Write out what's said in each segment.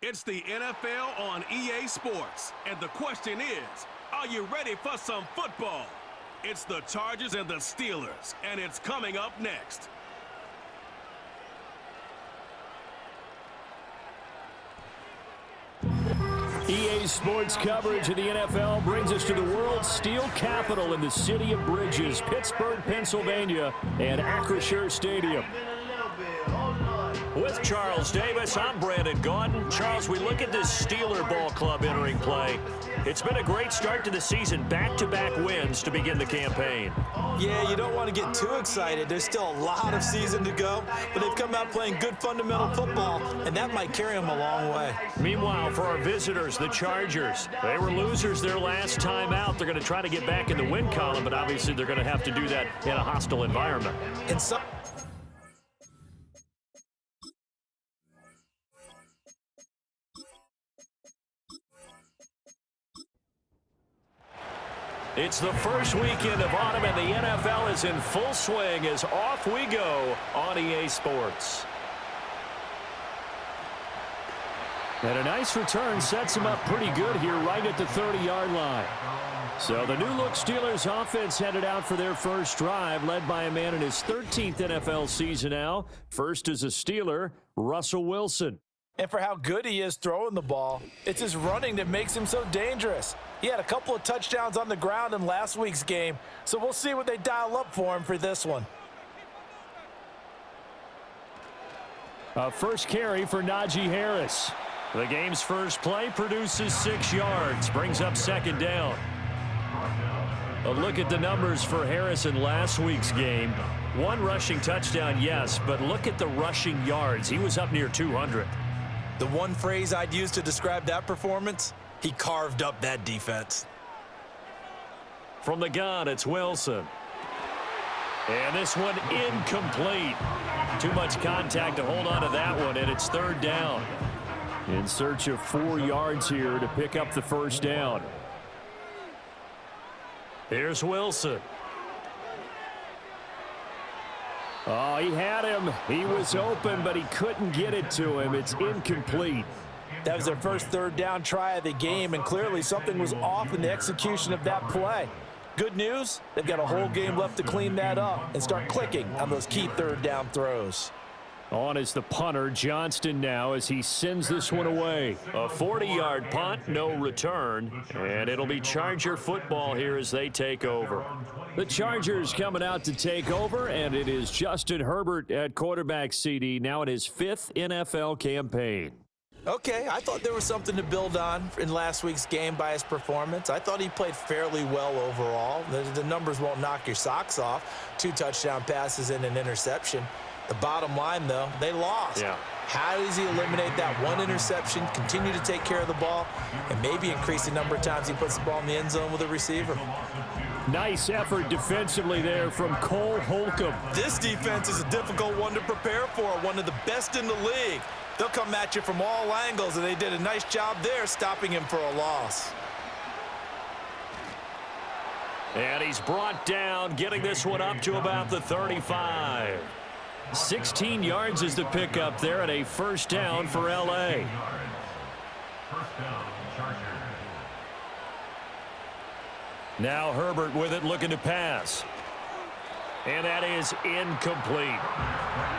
It's the NFL on EA Sports, and the question is, are you ready for some football? It's the Chargers and the Steelers, and it's coming up next. EA Sports coverage of the NFL brings us to the world's steel capital in the city of Bridges, Pittsburgh, Pennsylvania, and Acrisure Stadium. With Charles Davis, I'm Brandon Gaudin. Charles, we look at this Steeler ball club entering play. It's been a great start to the season, back-to-back wins to begin the campaign. Yeah, you don't want to get too excited. There's still a lot of season to go, but they've come out playing good fundamental football, and that might carry them a long way. Meanwhile, for our visitors, the Chargers, they were losers their last time out. They're going to try to get back in the win column, but obviously they're going to have to do that in a hostile environment. And some It's the first weekend of autumn, and the NFL is in full swing as off we go on EA Sports. And a nice return sets him up pretty good here right at the 30-yard line. So the new-look Steelers offense headed out for their first drive, led by a man in his 13th NFL season now. First as a Steeler, Russell Wilson. And for how good he is throwing the ball, it's his running that makes him so dangerous. He had a couple of touchdowns on the ground in last week's game, so we'll see what they dial up for him for this one. First carry for Najee Harris. The game's first play produces 6 yards, brings up second down. A look at the numbers for Harris in last week's game. 1 rushing touchdown, yes, but look at the rushing yards. He was up near 200. The one phrase I'd use to describe that performance, he carved up that defense. From the gun, it's Wilson. And this one incomplete. Too much contact to hold on to that one, and it's third down. In search of 4 yards here to pick up the first down. Here's Wilson. Oh, he had him. He was open, but he couldn't get it to him. It's incomplete. That was their first third down try of the game, and clearly something was off in the execution of that play. Good news, they've got a whole game left to clean that up and start clicking on those key third down throws. On is the punter, Johnston, now as he sends this one away. A 40-yard punt, no return, and it'll be Charger football here as they take over. The Chargers coming out to take over, and it is Justin Herbert at quarterback CD, now in his 5th NFL campaign. Okay, I thought there was something to build on in last week's game by his performance. I thought he played fairly well overall. The numbers won't knock your socks off. 2 touchdown passes and an interception. The bottom line, though, they lost. Yeah. How does he eliminate that one interception, continue to take care of the ball, and maybe increase the number of times he puts the ball in the end zone with a receiver? Nice effort defensively there from Cole Holcomb. This defense is a difficult one to prepare for, one of the best in the league. They'll come at you from all angles, and they did a nice job there stopping him for a loss. And he's brought down, getting this one up to about the 35. 16 yards is the pickup there, and a first down for L.A. Now Herbert with it, looking to pass. And that is incomplete.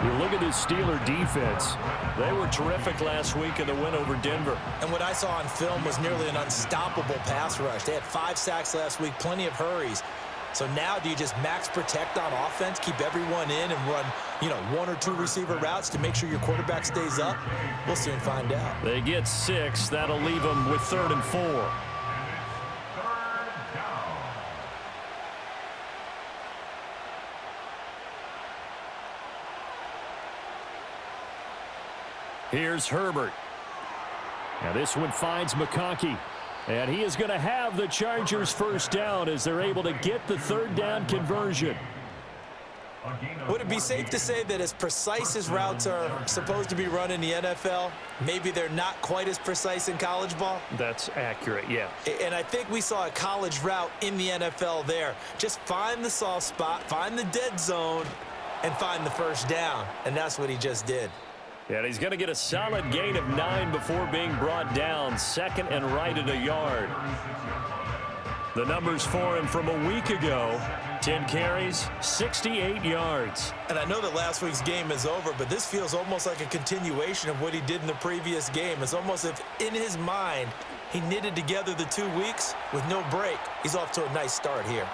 You look at this Steeler defense. They were terrific last week in the win over Denver. And what I saw on film was nearly an unstoppable pass rush. They had 5 sacks last week, plenty of hurries. So now do you just max protect on offense, keep everyone in and run, 1 or 2 receiver routes to make sure your quarterback stays up? We'll soon find out. They get 6. That'll leave them with 3rd and 4. Here's Herbert. Now this one finds McConkey. And he is going to have the Chargers first down as they're able to get the 3rd down conversion. Would it be safe to say that as precise as routes are supposed to be run in the NFL, maybe they're not quite as precise in college ball? That's accurate, yeah. And I think we saw a college route in the NFL there. Just find the soft spot, find the dead zone, and find the first down. And that's what he just did. And he's going to get a solid gain of 9 before being brought down. Second and right at a yard. The numbers for him from a week ago: 10 carries, 68 yards. And I know that last week's game is over, but this feels almost like a continuation of what he did in the previous game. It's almost as if in his mind he knitted together the 2 weeks with no break. He's off to a nice start here.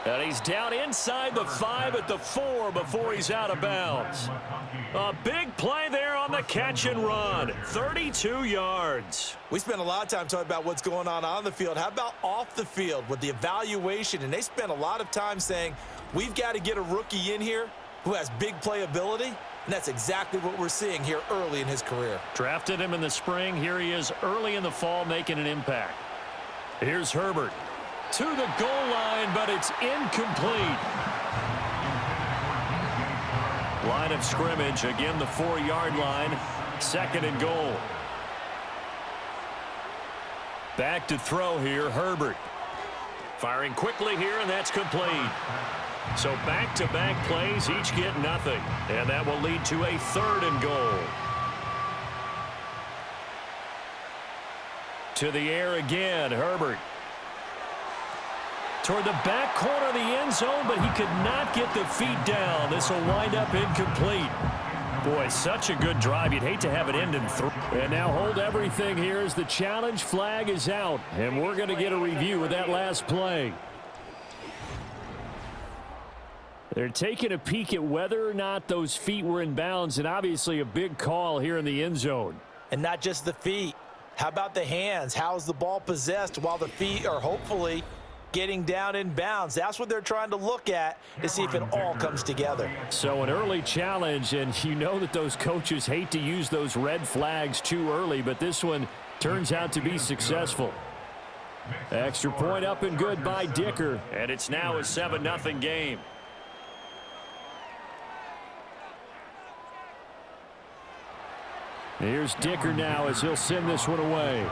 And he's down inside the 5 at the 4 before he's out of bounds. A big play there on the catch and run. 32 yards. We spent a lot of time talking about what's going on the field. How about off the field with the evaluation? And they spent a lot of time saying, we've got to get a rookie in here who has big playability. And that's exactly what we're seeing here early in his career. Drafted him in the spring. Here he is early in the fall making an impact. Here's Herbert. To the goal line, but it's incomplete. Line of scrimmage, again the 4-yard line. Second and goal. Back to throw here, Herbert. Firing quickly here, and that's complete. So back-to-back plays, each get nothing. And that will lead to a 3rd and goal. To the air again, Herbert. Toward the back corner of the end zone, but he could not get the feet down. This will wind up incomplete. Boy, such a good drive. You'd hate to have it end in 3. And now hold everything here as the challenge flag is out. And we're going to get a review of that last play. They're taking a peek at whether or not those feet were in bounds, and obviously a big call here in the end zone. And not just the feet. How about the hands? How is the ball possessed while the feet are hopefully getting down in bounds? That's what they're trying to look at to see if it all comes together. So an early challenge, and you know that those coaches hate to use those red flags too early, but this one turns out to be successful. Extra point up and good by Dicker. And it's now a 7-0 game. Here's Dicker now as he'll send this one away.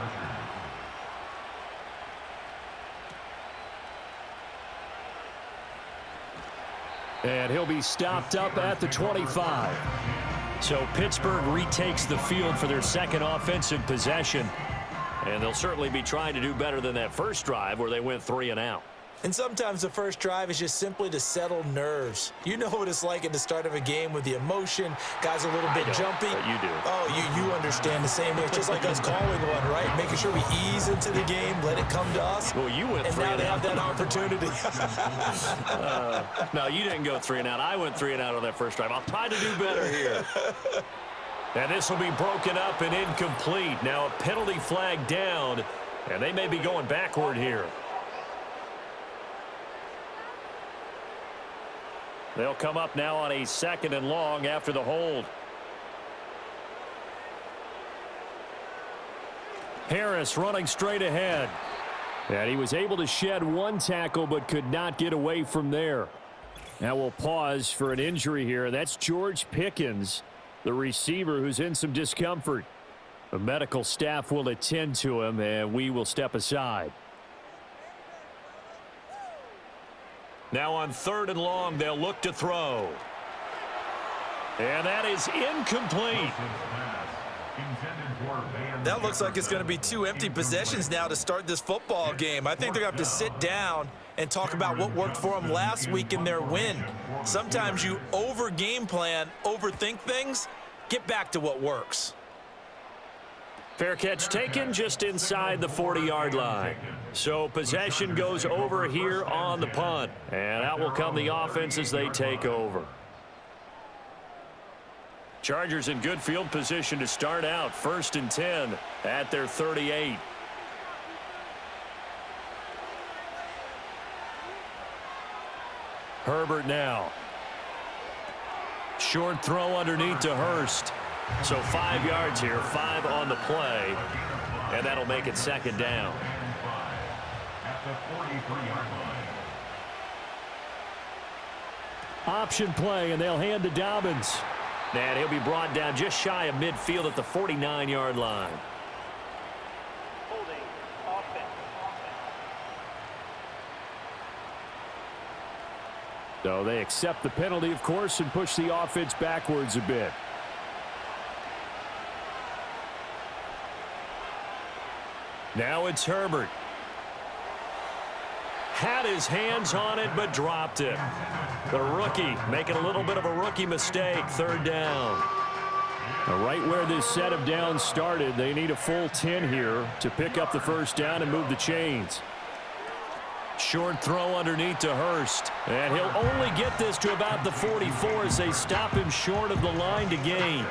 And he'll be stopped up at the 25. So Pittsburgh retakes the field for their second offensive possession. And they'll certainly be trying to do better than that first drive where they went 3 and out. And sometimes the first drive is just simply to settle nerves. You know what it's like at the start of a game with the emotion. Guys are a little bit jumpy. But you do. Oh, you understand the same way. It's just like us calling one, right? Making sure we ease into the game, let it come to us. Well, you went 3 and out. And now they have that opportunity. No, you didn't go 3 and out. I went 3 and out on that first drive. I'll try to do better here. And this will be broken up and incomplete. Now a penalty flag down, and they may be going backward here. They'll come up now on a 2nd and long after the hold. Harris running straight ahead. And he was able to shed 1 tackle but could not get away from there. Now we'll pause for an injury here. That's George Pickens, the receiver who's in some discomfort. The medical staff will attend to him, and we will step aside. Now on 3rd and long, they'll look to throw. And that is incomplete. That looks like it's going to be 2 empty possessions now to start this football game. I think they're going to have to sit down and talk about what worked for them last week in their win. Sometimes you over-game plan, overthink things. Get back to what works. Fair catch taken just inside the 40-yard line. So possession goes over here on the punt. And out will come the offense as they take over. Chargers in good field position to start out. 1st and 10 at their 38. Herbert now. Short throw underneath to Hurst. So 5 yards here, 5 on the play, and that'll make it 2nd down. Option play, and they'll hand to Dobbins. And he'll be brought down just shy of midfield at the 49-yard line. So they accept the penalty, of course, and push the offense backwards a bit. Now it's Herbert. Had his hands on it, but dropped it. The rookie making a little bit of a rookie mistake. Third down. Right where this set of downs started, they need a full 10 here to pick up the first down and move the chains. Short throw underneath to Hurst. And he'll only get this to about the 44 as they stop him short of the line to gain.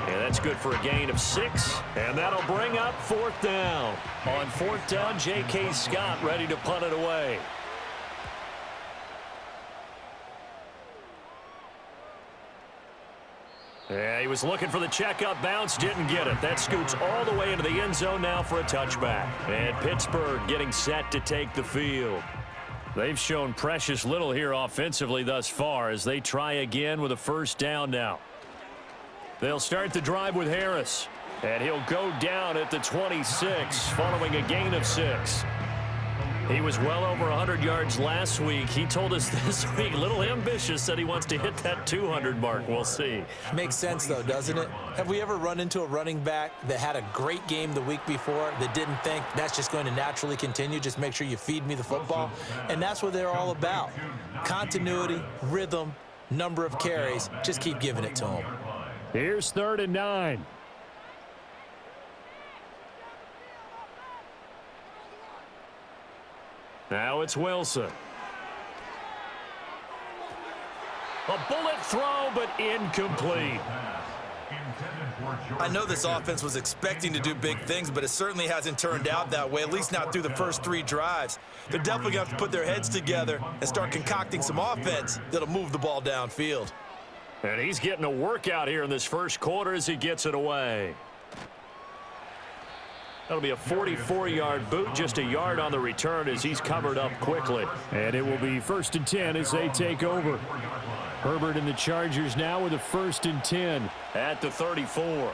And that's good for a gain of 6. And that'll bring up fourth down. On fourth down, J.K. Scott ready to punt it away. Yeah, he was looking for the checkup bounce, didn't get it. That scoots all the way into the end zone now for a touchback. And Pittsburgh getting set to take the field. They've shown precious little here offensively thus far as they try again with a first down now. They'll start the drive with Harris. And he'll go down at the 26 following a gain of 6. He was well over 100 yards last week. He told us this week, a little ambitious, that he wants to hit that 200 mark. We'll see. Makes sense, though, doesn't it? Have we ever run into a running back that had a great game the week before that didn't think that's just going to naturally continue? Just make sure you feed me the football. And that's what they're all about. Continuity, rhythm, number of carries. Just keep giving it to them. Here's 3rd and 9. Now it's Wilson. A bullet throw, but incomplete. I know this offense was expecting to do big things, but it certainly hasn't turned out that way, at least not through the first 3 drives. They're definitely going to have to put their heads together and start concocting some offense that'll move the ball downfield. And he's getting a workout here in this first quarter as he gets it away. That'll be a 44-yard boot, just a yard on the return as he's covered up quickly. And it will be 1st and 10 as they take over. Herbert and the Chargers now with a 1st and 10. At the 34.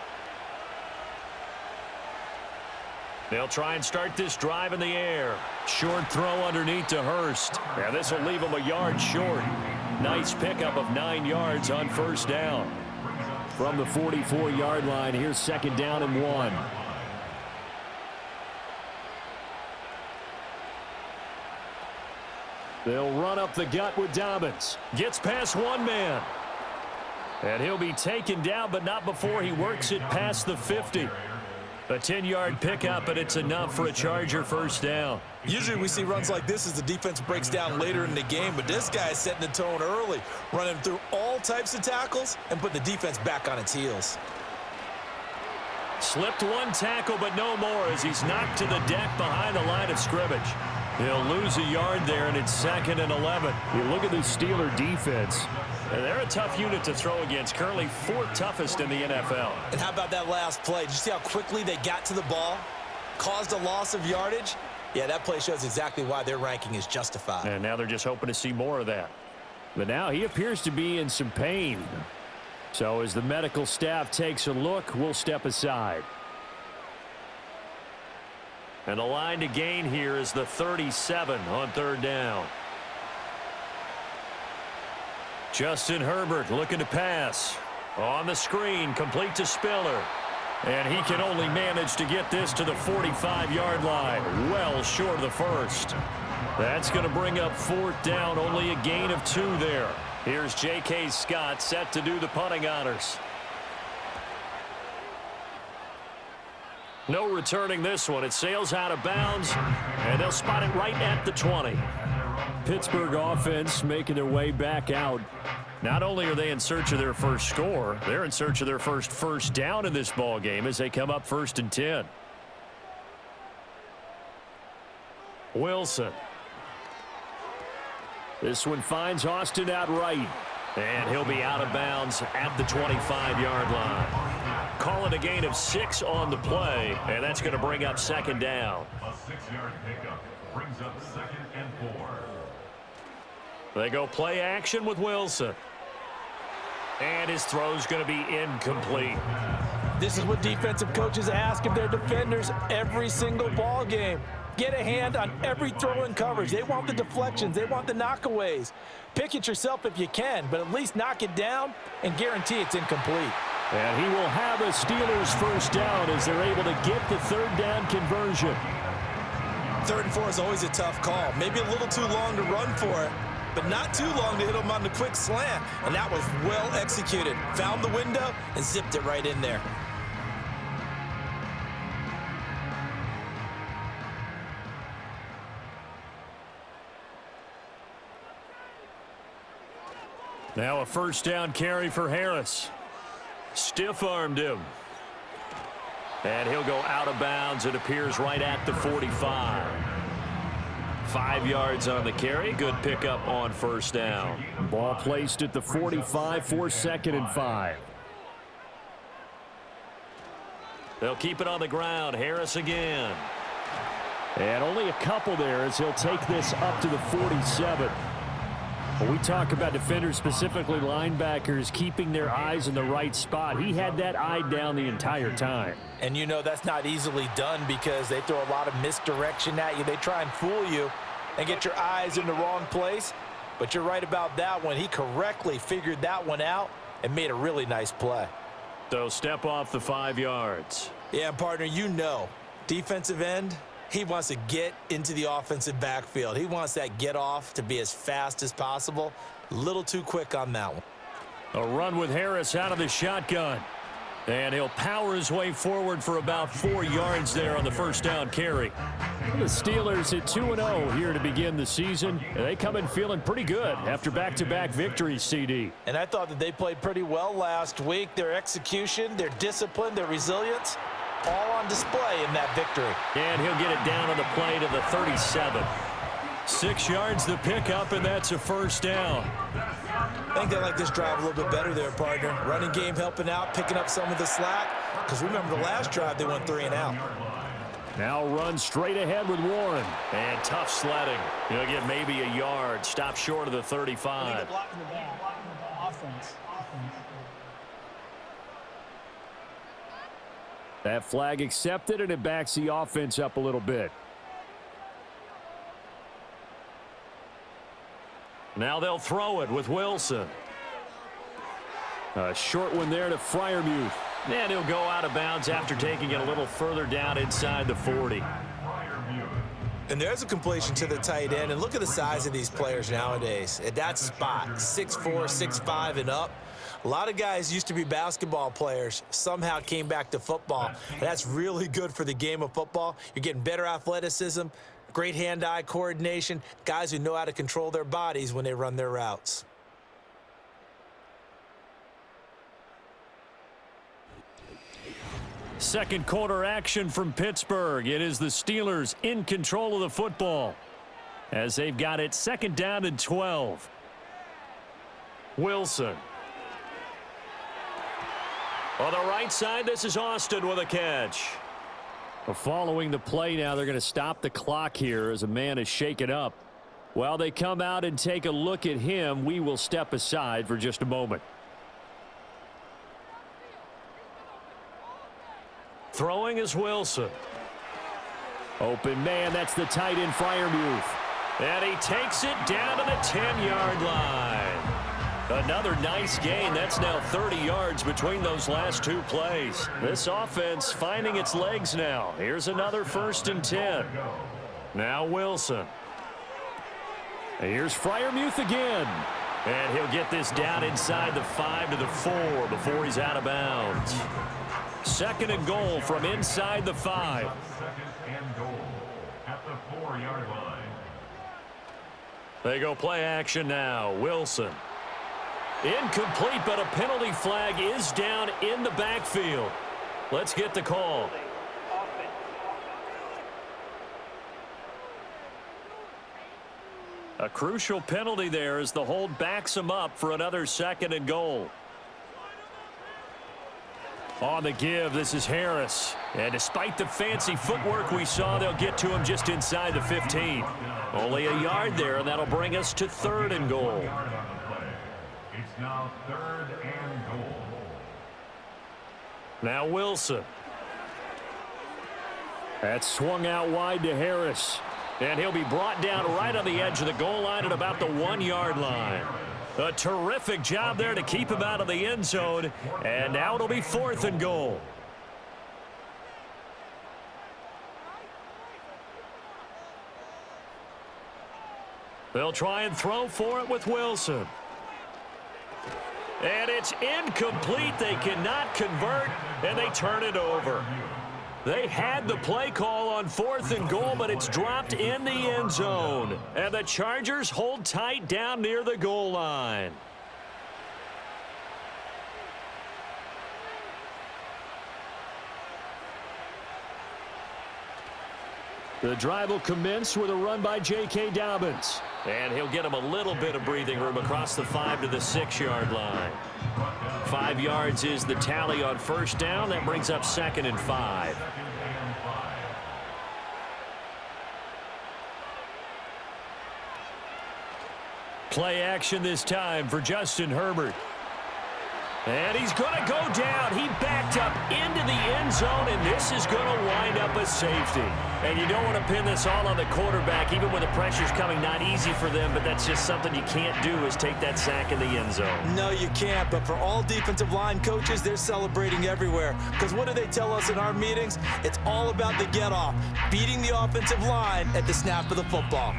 They'll try and start this drive in the air. Short throw underneath to Hurst. And this will leave him a yard short. Nice pickup of 9 yards on first down. From the 44-yard line, here's 2nd down and 1. They'll run up the gut with Dobbins. Gets past one man. And he'll be taken down, but not before he works it past the 50. A 10-yard pickup, and it's enough for a Charger first down. Usually we see runs like this as the defense breaks down later in the game, but this guy is setting the tone early, running through all types of tackles and putting the defense back on its heels. Slipped one tackle, but no more as he's knocked to the deck behind the line of scrimmage. He'll lose a yard there, and it's 2nd and 11. You look at the Steeler defense. And they're a tough unit to throw against, currently 4th toughest in the NFL. And how about that last play? Did you see how quickly they got to the ball? Caused a loss of yardage? Yeah, that play shows exactly why their ranking is justified. And now they're just hoping to see more of that. But now he appears to be in some pain. So as the medical staff takes a look, we'll step aside. And the line to gain here is the 37 on 3rd down. Justin Herbert looking to pass. On the screen, complete to Spiller. And he can only manage to get this to the 45-yard line. Well short of the first. That's going to bring up 4th down, only a gain of 2 there. Here's J.K. Scott set to do the punting honors. No returning this one. It sails out of bounds, and they'll spot it right at the 20. Pittsburgh offense making their way back out. Not only are they in search of their first score, they're in search of their first down in this ball game as they come up 1st and 10. Wilson. This one finds Austin out right. And he'll be out of bounds at the 25-yard line. Call it a gain of 6 on the play, and that's going to bring up 2nd down. A 6-yard pickup brings up 2nd and 4. They go play action with Wilson. And his throw's going to be incomplete. This is what defensive coaches ask of their defenders every single ball game. Get a hand on every throw in coverage. They want the deflections. They want the knockaways. Pick it yourself if you can, but at least knock it down and guarantee it's incomplete. And he will have a Steelers first down as they're able to get the third down conversion. 3rd and 4 is always a tough call. Maybe a little too long to run for it, but not too long to hit him on the quick slant. And that was well executed. Found the window and zipped it right in there. Now a first down carry for Harris. Stiff-armed him. And he'll go out of bounds. It appears right at the 45. 5 yards on the carry. Good pickup on first down. Ball placed at the 45 for 2nd and 5. They'll keep it on the ground. Harris again. And only a couple there as he'll take this up to the 47. When we talk about defenders, specifically linebackers, keeping their eyes in the right spot, he had that eye down the entire time. And you know that's not easily done because they throw a lot of misdirection at you. They try and fool you and get your eyes in the wrong place. But you're right about that one. He correctly figured that one out and made a really nice play. So step off the 5 yards. Yeah, partner, you know, defensive end, he wants to get into the offensive backfield. He wants that get off to be as fast as possible. A little too quick on that one. A run with Harris out of the shotgun. And he'll power his way forward for about 4 yards there on the first down carry. The Steelers at 2-0 here to begin the season. They come in feeling pretty good after back-to-back victories, CD. And I thought that they played pretty well last week. Their execution, their discipline, their resilience, all on display in that victory. And he'll get it down on the play to the 37. 6 yards the pickup, and that's a first down. I think they like this drive a little bit better there, partner. Running game helping out, picking up some of the slack. Because remember the last drive, they went 3 and out. Now run straight ahead with Warren. And tough sledding. He'll get maybe a yard. Stop short of the 35. That flag accepted, and it backs the offense up a little bit. Now they'll throw it with Wilson. A short one there to Freiermuth. And he'll go out of bounds after taking it a little further down inside the 40. And there's a completion to the tight end. And look at the size of these players nowadays. At that spot, 6'4", 6'5", and up. A lot of guys used to be basketball players, somehow came back to football. And that's really good for the game of football. You're getting better athleticism, great hand-eye coordination, guys who know how to control their bodies when they run their routes. Second quarter action from Pittsburgh. It is the Steelers in control of the football as they've got it 2nd down and 12. Wilson. On the right side, this is Austin with a catch. Following the play now, they're going to stop the clock here as a man is shaken up. While they come out and take a look at him, we will step aside for just a moment. Throwing is Wilson. Open man, that's the tight end Freiermuth. And he takes it down to the 10-yard line. Another nice gain. That's now 30 yards between those last 2 plays. This offense finding its legs now. Here's another 1st and 10. Now Wilson. Here's Freiermuth again. And he'll get this down inside the 5 to the 4 before he's out of bounds. 2nd and goal from inside the 5. 2nd and goal at the 4-yard line. They go play action now. Wilson. Incomplete, but a penalty flag is down in the backfield. Let's get the call. A crucial penalty there as the hold backs him up for another 2nd and goal. On the give, this is Harris. And despite the fancy footwork we saw, they'll get to him just inside the 15. Only a yard there, and that'll bring us to 3rd and goal. It's now 3rd and goal. Now Wilson. That's swung out wide to Harris. And he'll be brought down right on the edge of the goal line at about the 1-yard line. A terrific job there to keep him out of the end zone. And now it'll be 4th and goal. They'll try and throw for it with Wilson. And it's incomplete. They cannot convert, and they turn it over. They had the play call on 4th and goal, but it's dropped in the end zone. And the Chargers hold tight down near the goal line. The drive will commence with a run by J.K. Dobbins. And he'll get him a little bit of breathing room across the 5 to the 6-yard line. 5 yards is the tally on first down. That brings up 2nd and 5. Play action this time for Justin Herbert. And he's going to go down. He backed up into the end zone, and this is going to wind up a safety. And you don't want to pin this all on the quarterback, even when the pressure's coming. Not easy for them, but that's just something you can't do is take that sack in the end zone. No, you can't. But for all defensive line coaches, they're celebrating everywhere. Because what do they tell us in our meetings? It's all about the get-off, beating the offensive line at the snap of the football.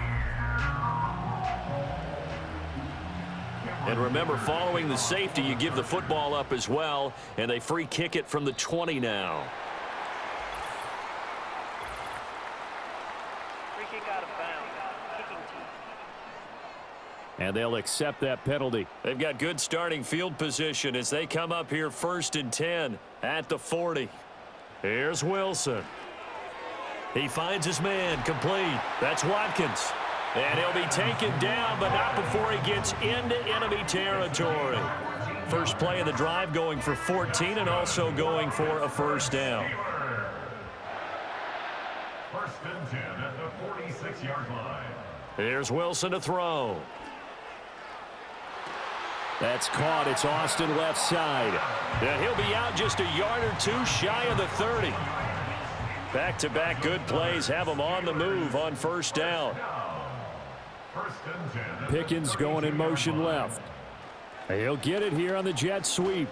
And remember, following the safety, you give the football up as well, and they free kick it from the 20 now. Free kick out of bounds. Kicking team. And they'll accept that penalty. They've got good starting field position as they come up here 1st and 10 at the 40. Here's Wilson. He finds his man, complete. That's Watkins. And he'll be taken down, but not before he gets into enemy territory. First play of the drive going for 14 and also going for a first down. 1st and 10 at the 46-yard line. Here's Wilson to throw. That's caught. It's Austin left side. And he'll be out just a yard or two shy of the 30. Back-to-back good plays have him on the move on first down. Pickens going in motion left. He'll get it here on the jet sweep.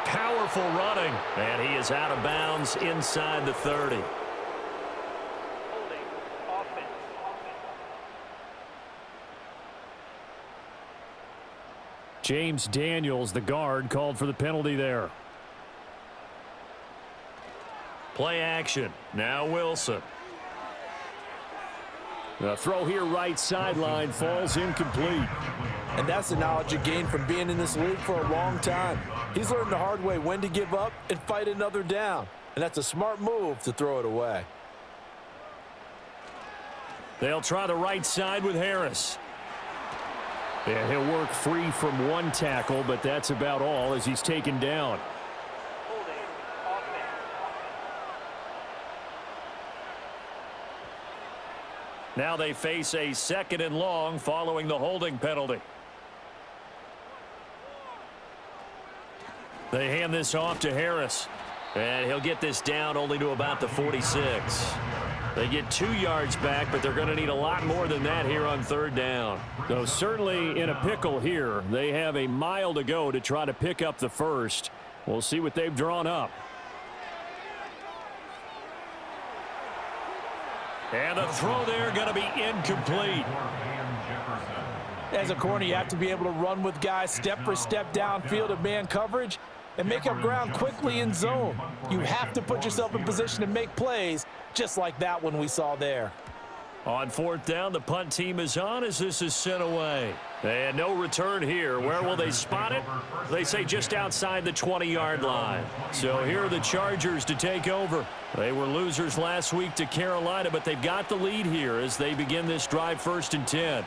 Powerful running. And he is out of bounds inside the 30. Holding. Offense. James Daniels, the guard, called for the penalty there. Play action. Now Wilson. The throw here right sideline falls incomplete. And that's the knowledge you gain from being in this league for a long time. He's learned the hard way when to give up and fight another down. And that's a smart move to throw it away. They'll try the right side with Harris. Yeah, he'll work free from one tackle, but that's about all as he's taken down. Holding. Offense. Now they face a 2nd and long following the holding penalty. They hand this off to Harris. And he'll get this down only to about the 46. They get 2 yards back, but they're going to need a lot more than that here on 3rd down. So certainly in a pickle here. They have a mile to go to try to pick up the first. We'll see what they've drawn up. And the throw there going to be incomplete. As a corner, you have to be able to run with guys step for step downfield of man coverage and make up ground quickly in zone. You have to put yourself in position to make plays, just like that one we saw there. On 4th down, the punt team is on as this is sent away. And no return here. Where will they spot it? They say just outside the 20-yard line. So here are the Chargers to take over. They were losers last week to Carolina, but they've got the lead here as they begin this drive 1st and 10.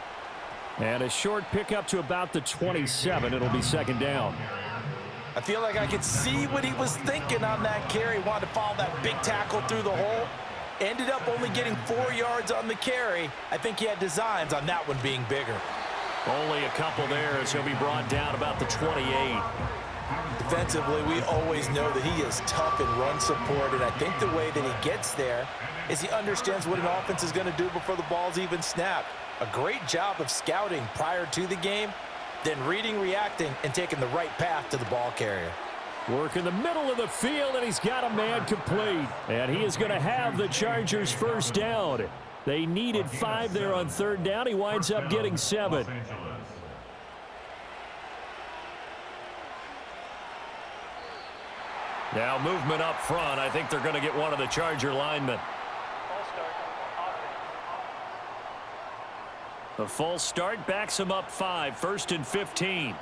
And a short pickup to about the 27. It'll be 2nd down. I feel like I could see what he was thinking on that carry. Wanted to follow that big tackle through the hole. Ended up only getting 4 yards on the carry. I think he had designs on that one being bigger. Only a couple there as he'll be brought down about the 28. Defensively, we always know that he is tough in run support, and I think the way that he gets there is he understands what an offense is going to do before the ball's even snapped. A great job of scouting prior to the game, then reading, reacting, and taking the right path to the ball carrier. Work in the middle of the field, and he's got a man complete. And he is going to have the Chargers first down. They needed 5 there on third down. He winds up getting 7. Now movement up front. I think they're going to get one of the Charger linemen. False start. Offense. The false start backs him up 5. 1st and 15.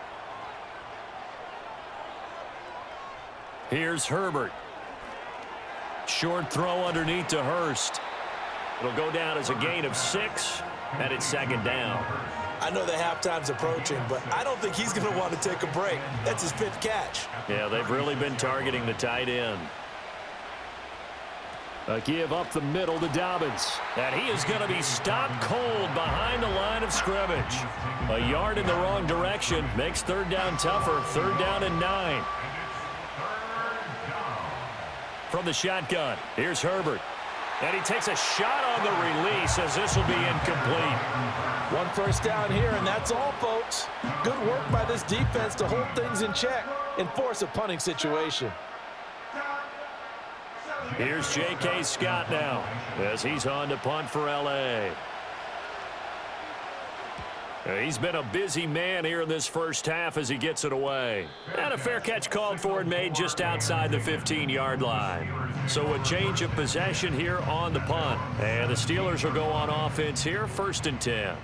Here's Herbert. Short throw underneath to Hurst. It'll go down as a gain of 6, and it's 2nd down. I know the halftime's approaching, but I don't think he's going to want to take a break. That's his 5th catch. Yeah, they've really been targeting the tight end. A give up the middle to Dobbins. And he is going to be stopped cold behind the line of scrimmage. A yard in the wrong direction makes 3rd down tougher. 3rd down and 9. From the shotgun, here's Herbert. And he takes a shot on the release as this will be incomplete. 1 first down here, and that's all, folks. Good work by this defense to hold things in check and force a punting situation. Here's J.K. Scott now as he's on to punt for L.A. He's been a busy man here in this first half as he gets it away. And a fair catch called for and made just outside the 15-yard line. So a change of possession here on the punt. And the Steelers will go on offense here, 1st and 10.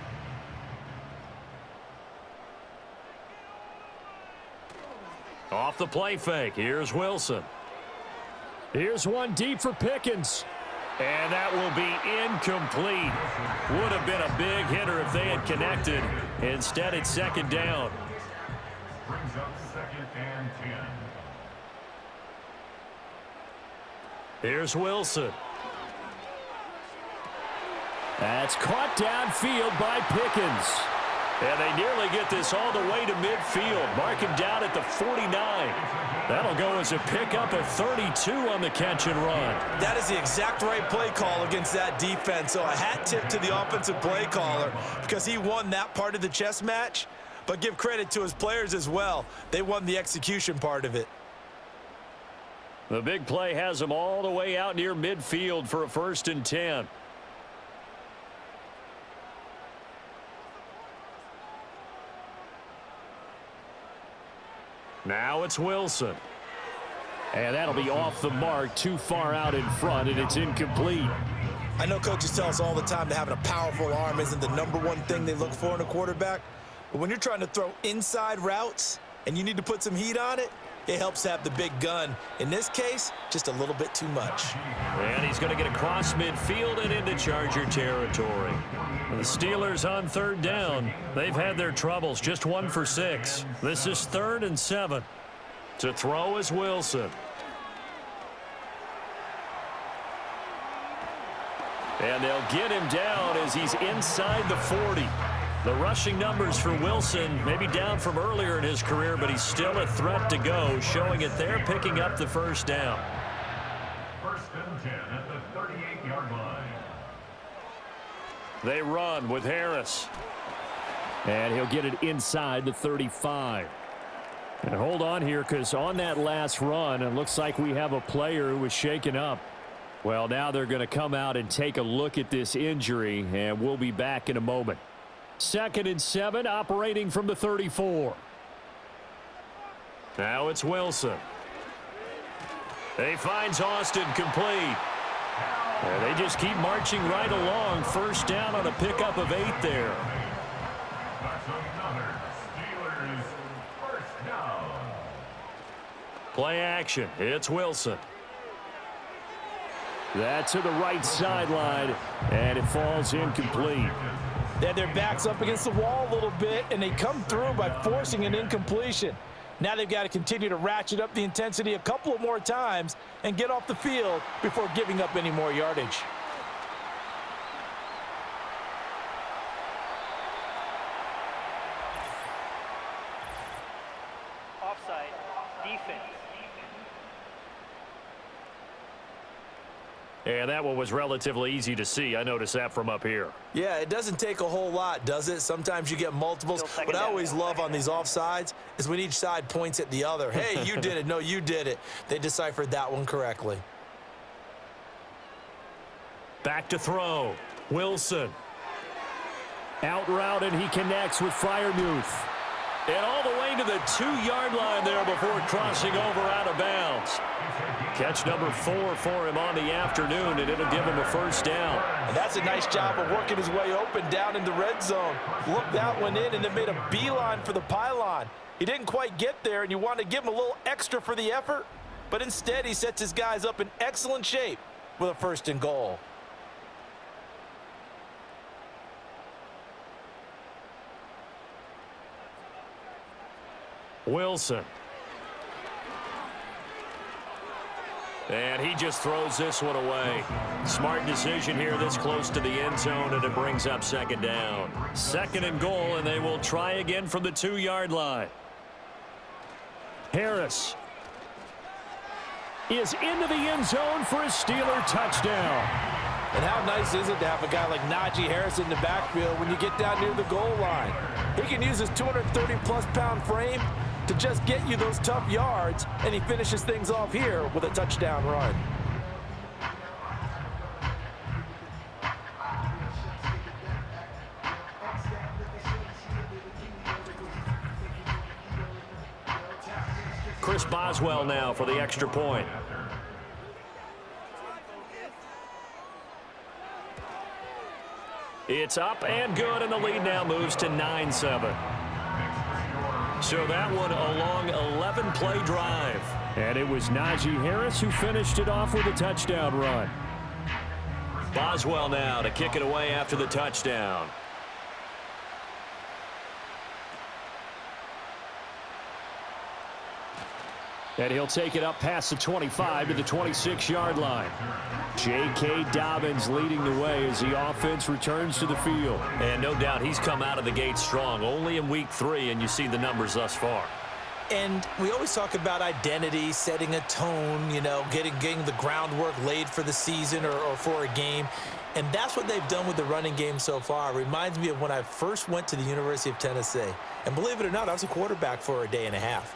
Off the play fake, here's Wilson. Here's one deep for Pickens. And that will be incomplete. Would have been a big hitter if they had connected. Instead, it's 2nd down. Brings up 2nd and 10. Here's Wilson. That's caught downfield by Pickens. And they nearly get this all the way to midfield. Mark him down at the 49. That'll go as a pickup of 32 on the catch and run. That is the exact right play call against that defense. So a hat tip to the offensive play caller because he won that part of the chess match. But give credit to his players as well. They won the execution part of it. The big play has them all the way out near midfield for a 1st and 10. Now it's Wilson. And that'll be off the mark, too far out in front, and it's incomplete. I know coaches tell us all the time that having a powerful arm isn't the #1 thing they look for in a quarterback. But when you're trying to throw inside routes and you need to put some heat on it, it helps have the big gun. In this case, just a little bit too much. And he's going to get across midfield and into Charger territory. The Steelers on 3rd down. They've had their troubles, just 1 for 6. This is 3rd and 7. To throw is Wilson. And they'll get him down as he's inside the 40. The rushing numbers for Wilson may be down from earlier in his career, but he's still a threat to go, showing it there, picking up the 1st down. 1st and 10 at the 38-yard line. They run with Harris. And he'll get it inside the 35. And hold on here, because on that last run, it looks like we have a player who was shaken up. Well, now they're going to come out and take a look at this injury, and we'll be back in a moment. 2nd and 7, operating from the 34. Now it's Wilson. He finds Austin complete. And they just keep marching right along. 1st down on a pickup of 8 there. That's another Steelers 1st down. Play action. It's Wilson. That's to the right sideline, and it falls incomplete. They had their backs up against the wall a little bit, and they come through by forcing an incompletion. Now they've got to continue to ratchet up the intensity a couple of more times and get off the field before giving up any more yardage. Offside. Defense. And that one was relatively easy to see. I noticed that from up here. Yeah, it doesn't take a whole lot, does it? Sometimes you get multiples. What I always love on these offsides is when each side points at the other. Hey, you did it. No, you did it. They deciphered that one correctly. Back to throw. Wilson. Out route, and he connects with Freiermuth. And all the way to the 2-yard line there before crossing over out of bounds. Catch number 4 for him on the afternoon, and it'll give him a first down. And that's a nice job of working his way open down in the red zone. Looked that one in and then made a beeline for the pylon. He didn't quite get there, and you want to give him a little extra for the effort, but instead he sets his guys up in excellent shape with a 1st and goal. Wilson. And he just throws this one away. Smart decision here this close to the end zone, and it brings up 2nd down. 2nd and goal, and they will try again from the 2-yard line. Harris is into the end zone for a Steeler touchdown. And how nice is it to have a guy like Najee Harris in the backfield when you get down near the goal line? He can use his 230-plus pound frame to just get you those tough yards, and he finishes things off here with a touchdown run. Chris Boswell now for the extra point. It's up and good, and the lead now moves to 9-7. So that one a long 11-play drive. And it was Najee Harris who finished it off with a touchdown run. Boswell now to kick it away after the touchdown. And he'll take it up past the 25 to the 26-yard line. J.K. Dobbins leading the way as the offense returns to the field. And no doubt he's come out of the gate strong, only in week 3, and you see the numbers thus far. And we always talk about identity, setting a tone, you know, getting the groundwork laid for the season or for a game. And that's what they've done with the running game so far. It reminds me of when I first went to the University of Tennessee. And believe it or not, I was a quarterback for a day and a half.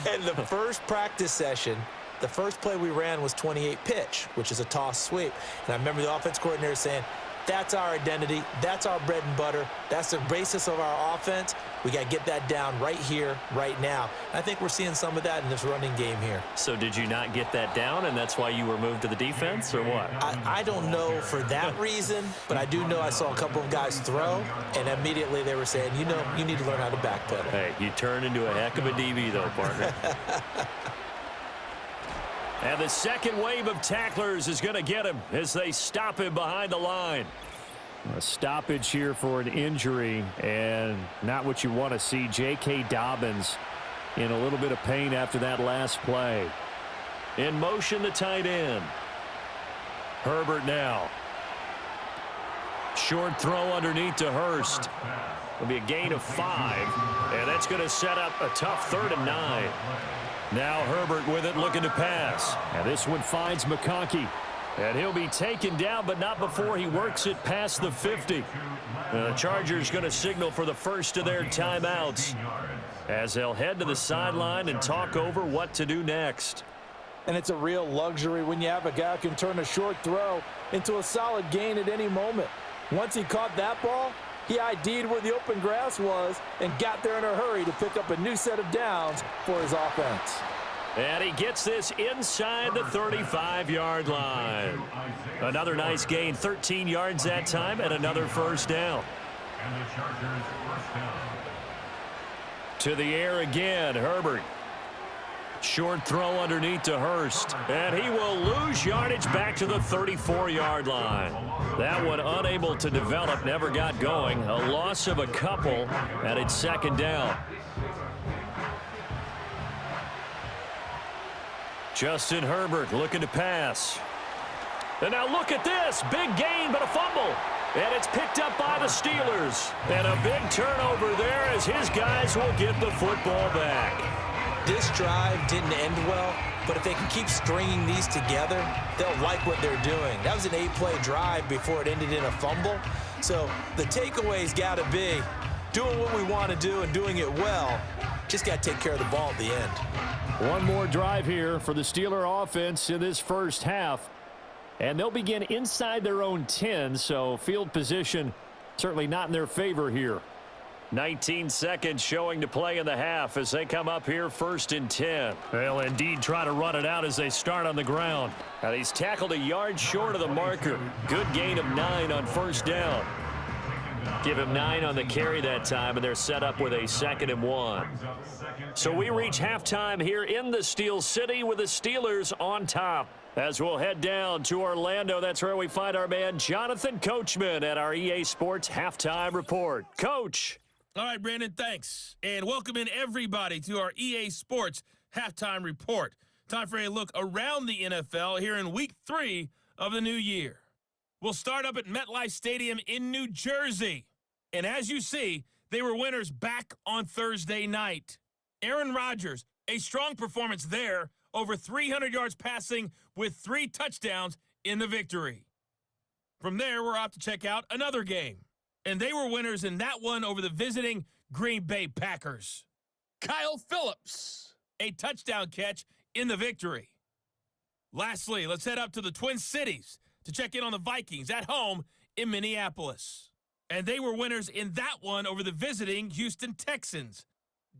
And the first practice session, the first play we ran was 28 pitch, which is a toss sweep. And I remember the offense coordinator saying, that's our identity, that's our bread and butter, that's the basis of our offense. We got to get that down right here, right now. And I think we're seeing some of that in this running game here. So did you not get that down, and that's why you were moved to the defense, or what? I don't know for that reason, but I do know I saw a couple of guys throw, and immediately they were saying, you know, you need to learn how to backpedal. Hey, you turn into a heck of a DB, though, partner. And the second wave of tacklers is going to get him as they stop him behind the line. A stoppage here for an injury, and not what you want to see. J.K. Dobbins in a little bit of pain after that last play. In motion, the tight end. Herbert now. Short throw underneath to Hurst. It'll be a gain of 5, and that's going to set up a tough 3rd and 9. Now Herbert with it, looking to pass. And this one finds McConkey. And he'll be taken down, but not before he works it past the 50. The Chargers going to signal for the first of their timeouts as they'll head to the sideline and talk over what to do next. And it's a real luxury when you have a guy who can turn a short throw into a solid gain at any moment. Once he caught that ball, he ID'd where the open grass was and got there in a hurry to pick up a new set of downs for his offense. And he gets this inside the 35-yard line. Another nice gain, 13 yards that time, and another first down. And the Chargers first down. To the air again, Herbert. Short throw underneath to Hurst. And he will lose yardage back to the 34-yard line. That one unable to develop, never got going. A loss of a couple, and it's second down. Justin Herbert looking to pass. And now look at this. Big gain, but a fumble. And it's picked up by the Steelers. And a big turnover there as his guys will get the football back. This drive didn't end well, But if they can keep stringing these together, they'll like what they're doing. That was an 8-play drive before it ended in a fumble. So the takeaway's got to be doing what we want to do and doing it well. Just got to take care of the ball at the end. One more drive here for the Steeler offense in this first half. And they'll begin inside their own 10, so field position certainly not in their favor here. 19 seconds showing to play in the half as they come up here 1st and 10. They'll indeed try to run it out as they start on the ground. Now he's tackled a yard short of the marker. Good gain of 9 on 1st down. Give him 9 on the carry that time, and they're set up with a 2nd and 1. So we reach halftime here in the Steel City with the Steelers on top. As we'll head down to Orlando, that's where we find our man Jonathan Coachman at our EA Sports Halftime Report. Coach. All right, Brandon, thanks. And welcome in everybody to our EA Sports Halftime Report. Time for a look around the NFL here in Week 3 of the new year. We'll start up at MetLife Stadium in New Jersey. And as you see, they were winners back on Thursday night. Aaron Rodgers, a strong performance there, over 300 yards passing with 3 touchdowns in the victory. From there, we're off to check out another game. And they were winners in that one over the visiting Green Bay Packers. Kyle Phillips, a touchdown catch in the victory. Lastly, let's head up to the Twin Cities to check in on the Vikings at home in Minneapolis. And they were winners in that one over the visiting Houston Texans.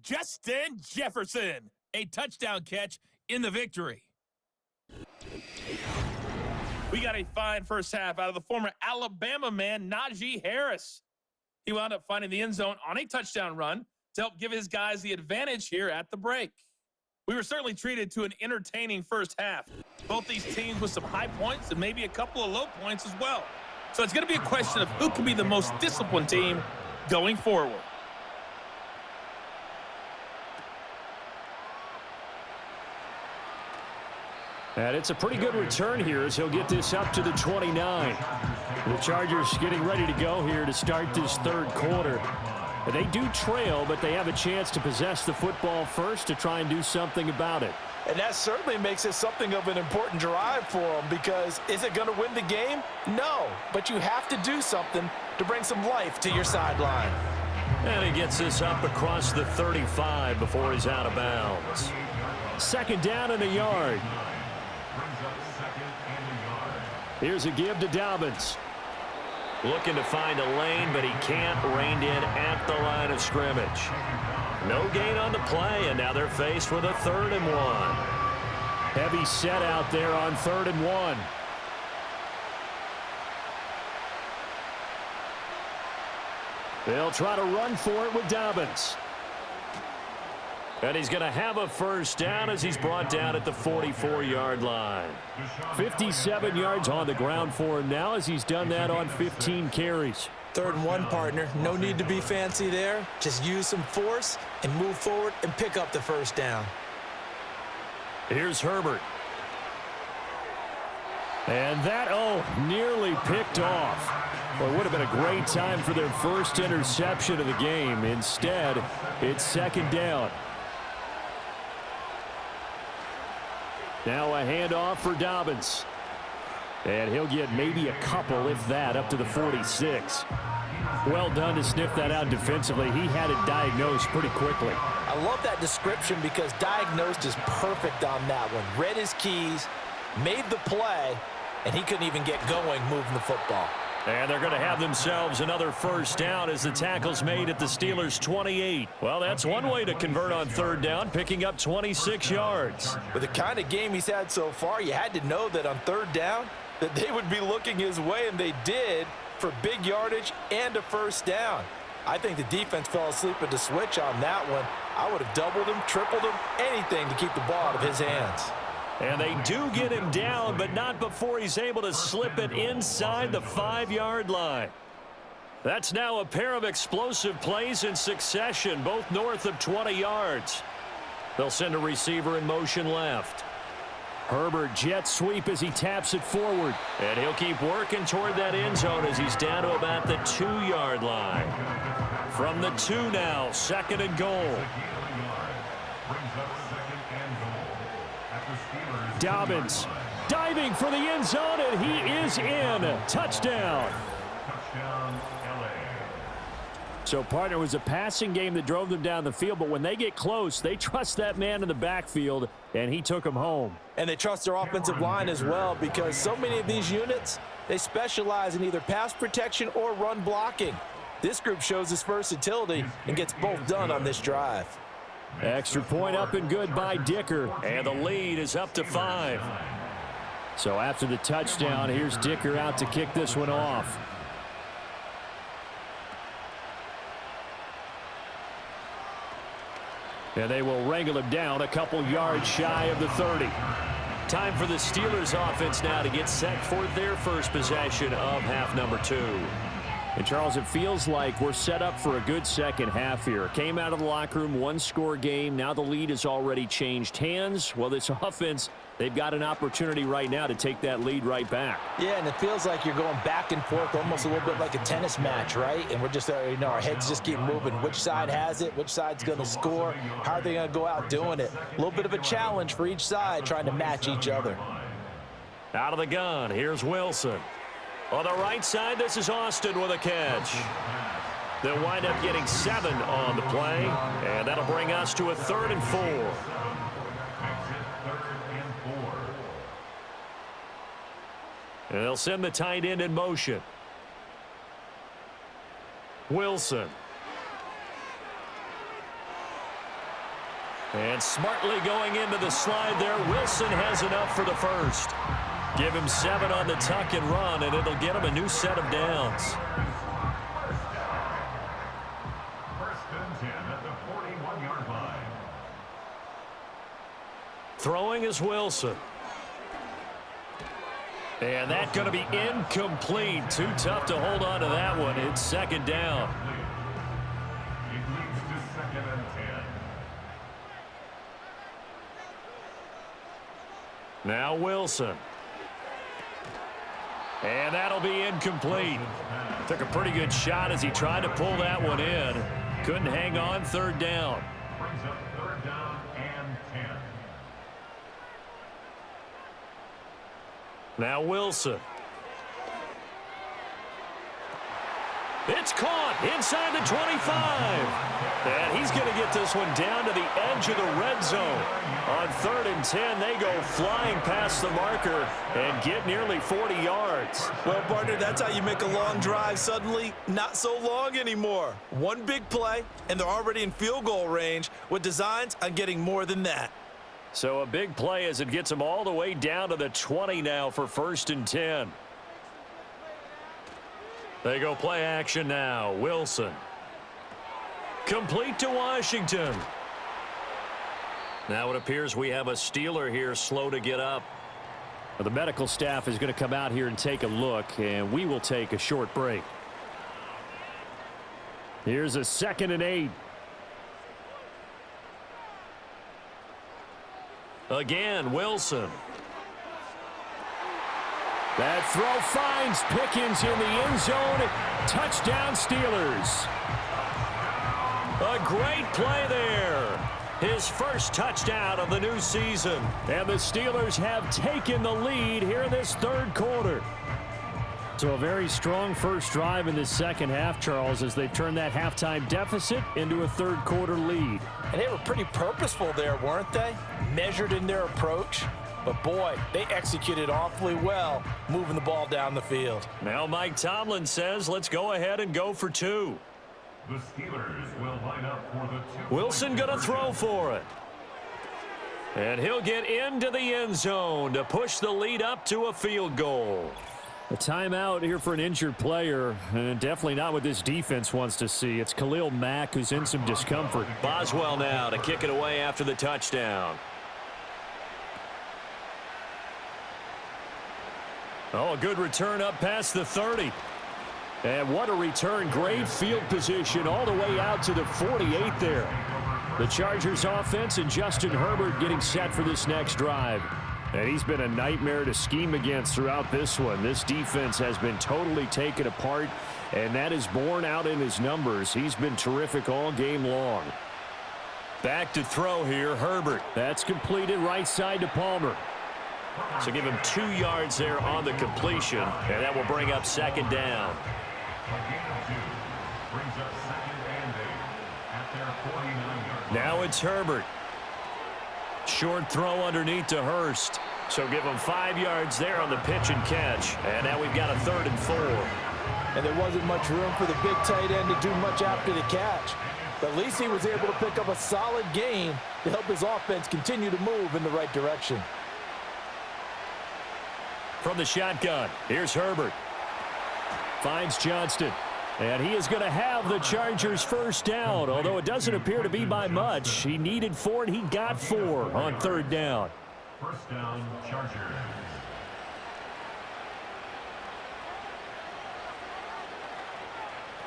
Justin Jefferson, a touchdown catch in the victory. We got a fine first half out of the former Alabama man, Najee Harris. He wound up finding the end zone on a touchdown run to help give his guys the advantage here at the break. We were certainly treated to an entertaining first half. Both these teams with some high points and maybe a couple of low points as well. So it's going to be a question of who can be the most disciplined team going forward. And it's a pretty good return here as he'll get this up to the 29. The Chargers getting ready to go here to start this third quarter. They do trail, but they have a chance to possess the football first to try and do something about it. And that certainly makes it something of an important drive for them, because is it going to win the game? No, but you have to do something to bring some life to your sideline. And he gets this up across the 35 before he's out of bounds. 2nd down and a yard. Here's a give to Dobbins. Looking to find a lane, but he can't. Reined in at the line of scrimmage. No gain on the play, and now they're faced with a 3rd and 1. Heavy set out there on 3rd and 1. They'll try to run for it with Dobbins. And he's going to have a first down as he's brought down at the 44-yard line. 57 yards on the ground for him now as he's done that on 15 carries. 3rd and 1, partner. No need to be fancy there. Just use some force and move forward and pick up the first down. Here's Herbert. And that, nearly picked off. Well, it would have been a great time for their first interception of the game. Instead, it's 2nd down. Now a handoff for Dobbins. And he'll get maybe a couple, if that, up to the 46. Well done to sniff that out defensively. He had it diagnosed pretty quickly. I love that description because diagnosed is perfect on that one. Read his keys, made the play, and he couldn't even get going moving the football. And they're going to have themselves another first down as the tackle's made at the Steelers' 28. Well, that's one way to convert on 3rd down, picking up 26 yards. With the kind of game he's had so far, you had to know that on 3rd down that they would be looking his way, and they did, for big yardage and a first down. I think the defense fell asleep at the switch on that one. I would have doubled him, tripled him, anything to keep the ball out of his hands. And they do get him down, but not before he's able to slip it inside the 5-yard line. That's now a pair of explosive plays in succession, both north of 20 yards. They'll send a receiver in motion left. Herbert jet sweep as he taps it forward. And he'll keep working toward that end zone as he's down to about the 2-yard line. From the 2 now, 2nd and goal. Dobbins diving for the end zone, and he is in. Touchdown. So, partner, it was a passing game that drove them down the field, but when they get close, they trust that man in the backfield, and he took them home. And they trust their offensive line as well, because so many of these units, they specialize in either pass protection or run blocking. This group shows its versatility and gets both done on this drive. Extra point up and good by Dicker, and the lead is up to 5. So after the touchdown, here's Dicker out to kick this one off. And they will wrangle him down a couple yards shy of the 30. Time for the Steelers offense now to get set for their first possession of half number 2. And, Charles, it feels like we're set up for a good second half here. Came out of the locker room, one-score game. Now the lead has already changed hands. Well, this offense, they've got an opportunity right now to take that lead right back. Yeah, and it feels like you're going back and forth almost a little bit like a tennis match, right? And we're just, our heads just keep moving. Which side has it? Which side's going to score? How are they going to go out doing it? A little bit of a challenge for each side trying to match each other. Out of the gun, here's Wilson. On the right side, this is Austin with a catch. They'll wind up getting 7 on the play, and that'll bring us to a 3rd and 4. And they'll send the tight end in motion. Wilson. And smartly going into the slide there, Wilson has enough for the first. Give him 7 on the tuck and run, and it'll get him a new set of downs. First and 10 at the 41-yard line. Throwing is Wilson. And that's going to be incomplete. Too tough to hold on to that one. It's 2nd down. It leads to 2nd and 10. Now Wilson. And that'll be incomplete. Took a pretty good shot as he tried to pull that one in. Couldn't hang on. 3rd down. Brings up 3rd down and 10. Now Wilson. It's caught inside the 25. And he's going to get this one down to the edge of the red zone. On 3rd and 10, they go flying past the marker and get nearly 40 yards. Well, partner, that's how you make a long drive suddenly not so long anymore. One big play, and they're already in field goal range with designs on getting more than that. So a big play as it gets them all the way down to the 20 now for 1st and 10. They go play action now. Wilson. Complete to Washington. Now it appears we have a Steeler here slow to get up. Well, the medical staff is going to come out here and take a look, and we will take a short break. Here's a 2nd and 8. Again, Wilson. That throw finds Pickens in the end zone. Touchdown, Steelers. A great play there. His first touchdown of the new season. And the Steelers have taken the lead here in this 3rd quarter. So a very strong first drive in this second half, Charles, as they've turned that halftime deficit into a 3rd quarter lead. And they were pretty purposeful there, weren't they? Measured in their approach. But, boy, they executed awfully well moving the ball down the field. Now Mike Tomlin says, let's go ahead and go for 2. The Steelers will line up for the 2. Wilson going to throw for it. And he'll get into the end zone to push the lead up to a field goal. A timeout here for an injured player, and definitely not what this defense wants to see. It's Khalil Mack who's in some discomfort. Boswell now to kick it away after the touchdown. Oh, a good return up past the 30. And what a return. Great field position all the way out to the 48 there. The Chargers offense and Justin Herbert getting set for this next drive. And he's been a nightmare to scheme against throughout this one. This defense has been totally taken apart, and that is borne out in his numbers. He's been terrific all game long. Back to throw here, Herbert. That's completed right side to Palmer. So give him 2 yards there on the completion, and that will bring up second down. Now it's Herbert. Short throw underneath to Hurst. So give him 5 yards there on the pitch and catch. And now we've got a 3rd and 4. And there wasn't much room for the big tight end to do much after the catch. But at least he was able to pick up a solid gain to help his offense continue to move in the right direction. From the shotgun, here's Herbert. Finds Johnston. And he is going to have the Chargers first down, although it doesn't appear to be by much. He needed 4, and he got 4 on 3rd down. First down, Chargers.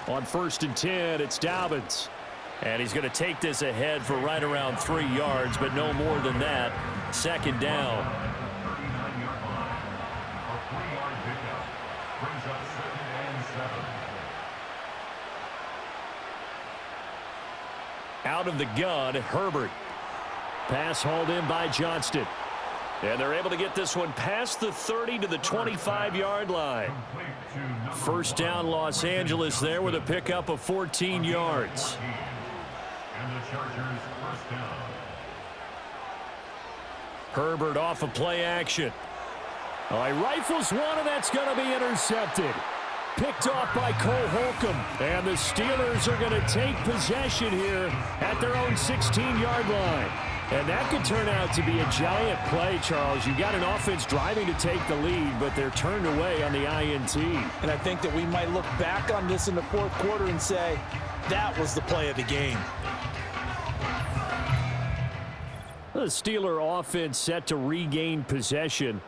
On 1st and 10, it's Dobbins. And he's going to take this ahead for right around 3 yards, but no more than that. Second down. 39-yard line. A 3-yard pickup. Brings up 2nd and 7. Out of the gun, Herbert. Pass hauled in by Johnston. And they're able to get this one past the 30 to the 25-yard line. First down, Los Angeles there with a pickup of 14 yards. And the Chargers first down. Herbert off of play action. Oh, he rifles one, and that's going to be intercepted. Picked off by Cole Holcomb. And the Steelers are going to take possession here at their own 16-yard line. And that could turn out to be a giant play, Charles. You've got an offense driving to take the lead, but they're turned away on the INT. And I think that we might look back on this in the 4th quarter and say, that was the play of the game. The Steeler offense set to regain possession.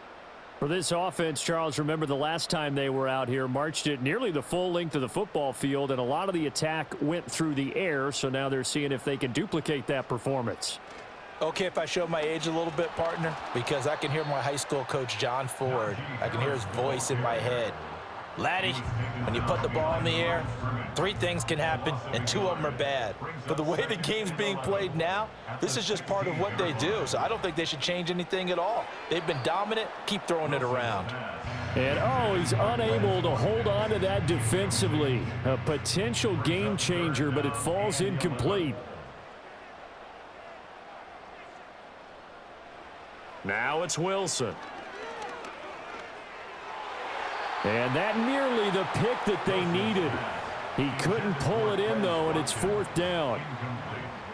For this offense, Charles, remember the last time they were out here, marched it nearly the full length of the football field, and a lot of the attack went through the air, so now they're seeing if they can duplicate that performance. Okay, if I show my age a little bit, partner, because I can hear my high school coach, John Ford. I can hear his voice in my head. Laddie, when you put the ball in the air, 3 things can happen, and 2 of them are bad. But the way the game's being played now, this is just part of what they do, so I don't think they should change anything at all. They've been dominant. Keep throwing it around. And, oh, he's unable to hold on to that defensively. A potential game changer, but it falls incomplete. Now it's Wilson. And that nearly the pick that they needed. He couldn't pull it in, though, and it's 4th down.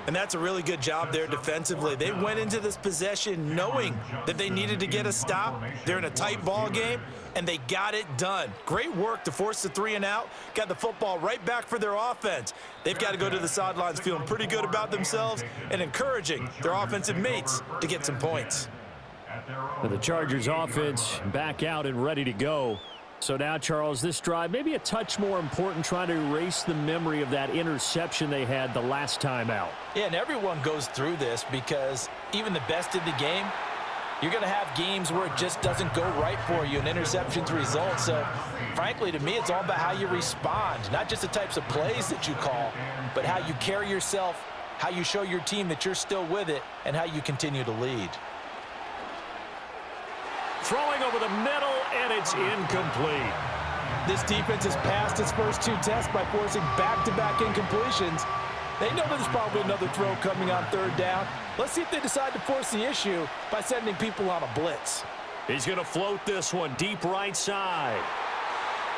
And that's a really good job there defensively. They went into this possession knowing that they needed to get a stop. They're in a tight ball game, and they got it done. Great work to force the 3 and out. Got the football right back for their offense. They've got to go to the sidelines feeling pretty good about themselves and encouraging their offensive mates to get some points. And the Chargers offense back out and ready to go. So now, Charles, this drive maybe a touch more important, trying to erase the memory of that interception they had the last time out. Yeah, and everyone goes through this because even the best in the game, you're going to have games where it just doesn't go right for you and interceptions result. So, frankly, to me, it's all about how you respond, not just the types of plays that you call, but how you carry yourself, how you show your team that you're still with it, and how you continue to lead. Throwing over the middle, and it's incomplete. This defense has passed its first 2 tests by forcing back-to-back incompletions. They know there's probably another throw coming on 3rd down. Let's see if they decide to force the issue by sending people on a blitz. He's going to float this one deep right side.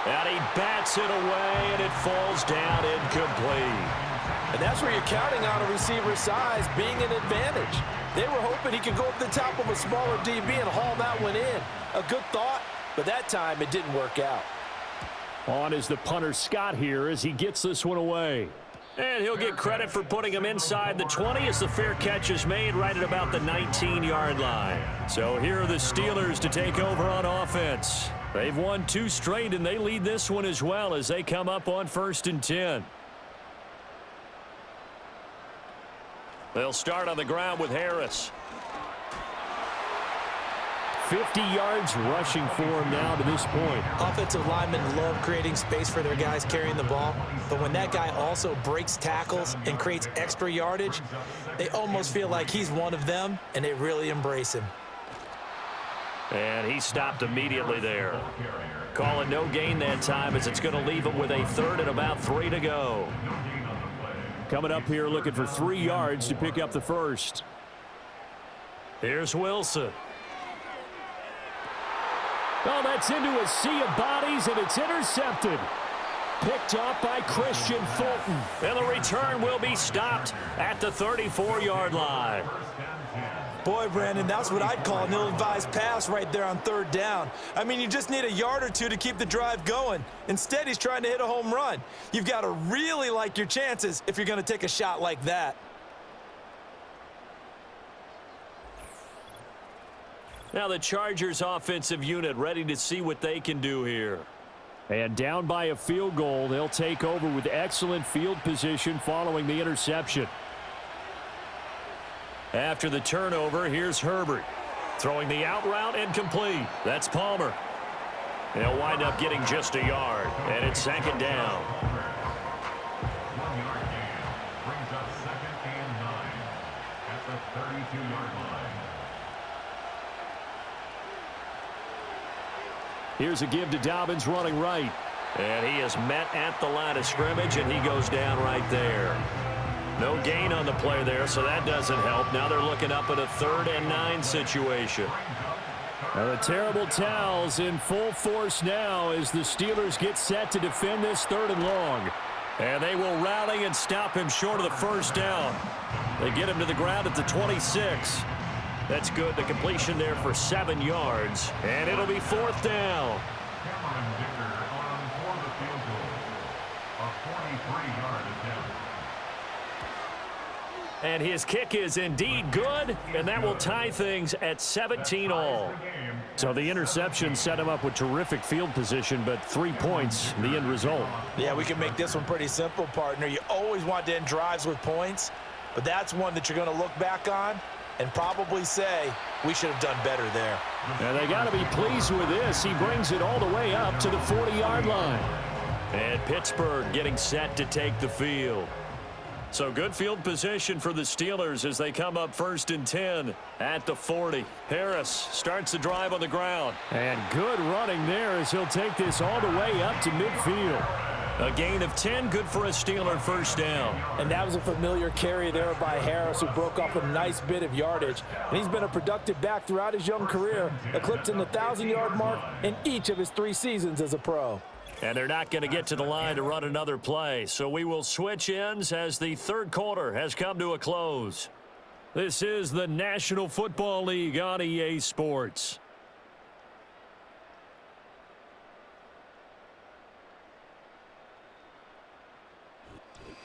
And he bats it away, and it falls down incomplete. And that's where you're counting on a receiver's size being an advantage. They were hoping he could go up the top of a smaller DB and haul that one in. A good thought, but that time it didn't work out. On is the punter Scott here as he gets this one away. And he'll get credit for putting him inside the 20 as the fair catch is made right at about the 19-yard line. So here are the Steelers to take over on offense. They've won 2 straight, and they lead this one as well as they come up on 1st and 10. They'll start on the ground with Harris. 50 yards rushing for him now to this point. Offensive linemen love creating space for their guys carrying the ball, but when that guy also breaks tackles and creates extra yardage, they almost feel like he's one of them, and they really embrace him. And he stopped immediately there. Calling no gain that time as it's going to leave him with a 3rd and about 3 to go. Coming up here looking for 3 yards to pick up the first. Here's Wilson. Oh, that's into a sea of bodies, and it's intercepted. Picked up by Christian Fulton. And the return will be stopped at the 34-yard line. Boy, Brandon, that's what I'd call an ill-advised pass right there on 3rd down. I mean, you just need a yard or two to keep the drive going. Instead, he's trying to hit a home run. You've got to really like your chances if you're going to take a shot like that. Now the Chargers offensive unit ready to see what they can do here. And down by a field goal, they'll take over with excellent field position following the interception. After the turnover, here's Herbert. Throwing the out route and complete. That's Palmer. They'll wind up getting just a yard, and it's 2nd down. 1-yard gain brings up 2nd and 9 at the 32-yard line. Here's a give to Dobbins running right. And he is met at the line of scrimmage, and he goes down right there. No gain on the play there, so that doesn't help. Now they're looking up at a 3rd and 9 situation. Now the terrible towels in full force now as the Steelers get set to defend this 3rd and long. And they will rally and stop him short of the 1st down. They get him to the ground at the 26. That's good. The completion there for 7 yards. And it'll be 4th down. Cameron Dicker on for the field goal. A 43-yard attempt. And his kick is indeed good, and that will tie things at 17 all. So the interception set him up with terrific field position, but 3 points, the end result. Yeah, we can make this one pretty simple, partner. You always want to end drives with points, but that's one that you're going to look back on and probably say, we should have done better there. And they got to be pleased with this. He brings it all the way up to the 40-yard line. And Pittsburgh getting set to take the field. So good field position for the Steelers as they come up 1st and 10 at the 40. Harris starts the drive on the ground. And good running there as he'll take this all the way up to midfield. A gain of 10, good for a Steeler 1st down. And that was a familiar carry there by Harris, who broke up a nice bit of yardage. And he's been a productive back throughout his young career, eclipsing the 1,000-yard mark in each of his 3 seasons as a pro. And they're not going to get to the line to run another play. So we will switch ends as the 3rd quarter has come to a close. This is the National Football League on EA Sports.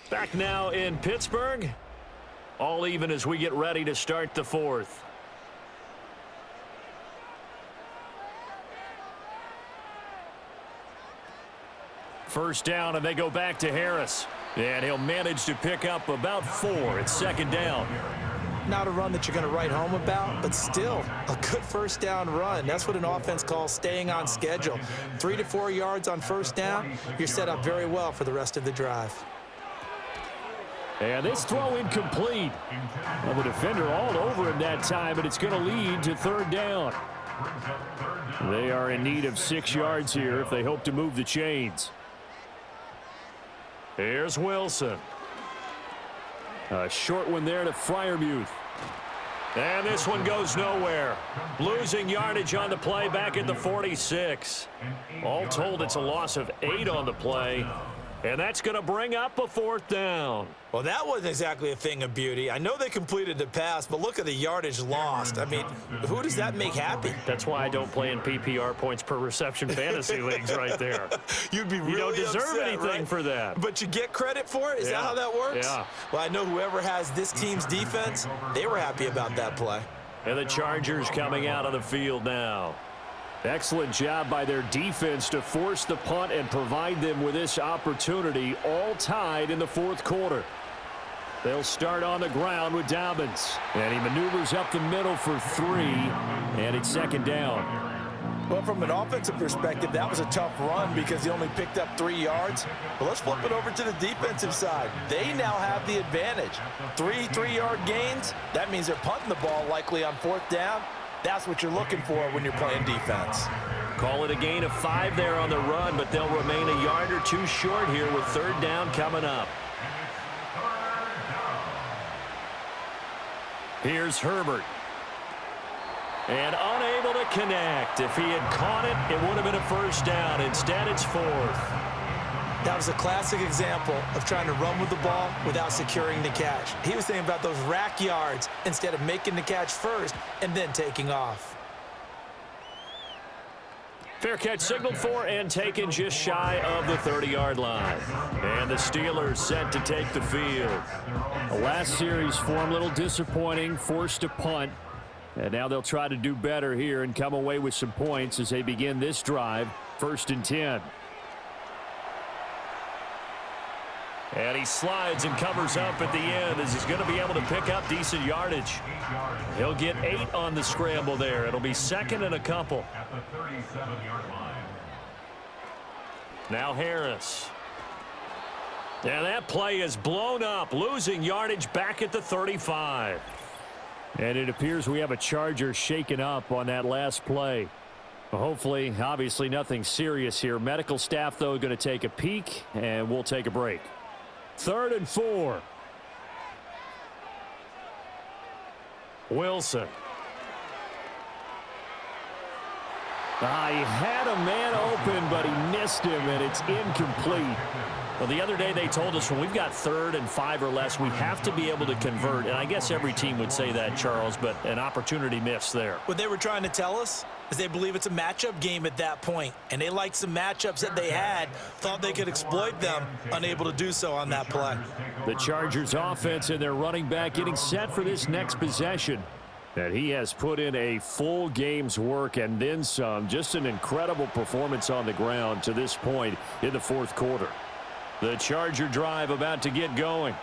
Back now in Pittsburgh. All even as we get ready to start the 4th. First down, and they go back to Harris. And he'll manage to pick up about 4. It's 2nd down. Not a run that you're going to write home about, but still a good 1st down run. That's what an offense calls staying on schedule. 3 to 4 yards on 1st down, you're set up very well for the rest of the drive. And this throw incomplete. Well, the defender all over him that time, but it's going to lead to 3rd down. They are in need of 6 yards here if they hope to move the chains. Here's Wilson. A short one there to Freiermuth. And this one goes nowhere. Losing yardage on the play back at the 46. All told, it's a loss of 8 on the play. And that's going to bring up a 4th down. Well, that wasn't exactly a thing of beauty. I know they completed the pass, but look at the yardage lost. I mean, who does that make happy? That's why I don't play in PPR points per reception fantasy leagues right there. You'd be really You don't deserve upset, anything right? for that. But you get credit for it? Is that how that works? Yeah. Well, I know whoever has this team's defense, they were happy about that play. And the Chargers coming out of the field now. Excellent job by their defense to force the punt and provide them with this opportunity, all tied in the 4th quarter. They'll start on the ground with Dobbins. And he maneuvers up the middle for 3, and it's second down. Well, from an offensive perspective, that was a tough run because he only picked up 3 yards. But let's flip it over to the defensive side. They now have the advantage. 3 3-yard gains, that means they're punting the ball likely on 4th down. That's what you're looking for when you're playing defense. Call it a gain of 5 there on the run, but they'll remain a yard or 2 short here with 3rd down coming up. Here's Herbert. And unable to connect. If he had caught it, it would have been a 1st down. Instead, it's 4th. That was a classic example of trying to run with the ball without securing the catch. He was thinking about those rack yards instead of making the catch first and then taking off. Fair catch signaled for and taken just shy of the 30-yard line. And the Steelers set to take the field. The last series for them, a little disappointing, forced a punt. And now they'll try to do better here and come away with some points as they begin this drive, 1st and 10. And he slides and covers up at the end as he's going to be able to pick up decent yardage. He'll get 8 on the scramble there. It'll be 2nd and a couple. At the 37-yard line. Now Harris. And that play is blown up, losing yardage back at the 35. And it appears we have a Charger shaken up on that last play. Hopefully, obviously nothing serious here. Medical staff, though, going to take a peek, and we'll take a break. 3rd and 4. Wilson. He had a man open, but he missed him, and it's incomplete. Well, the other day they told us when we've got 3rd and 5 or less, we have to be able to convert. And I guess every team would say that, Charles, but an opportunity missed there. What they were trying to tell us is they believe it's a matchup game at that point. And they liked some matchups that they had, thought they could exploit them, unable to do so on that play. The Chargers offense and their running back getting set for this next possession. And he has put in a full game's work and then some. Just an incredible performance on the ground to this point in the 4th quarter. The Charger drive about to get going.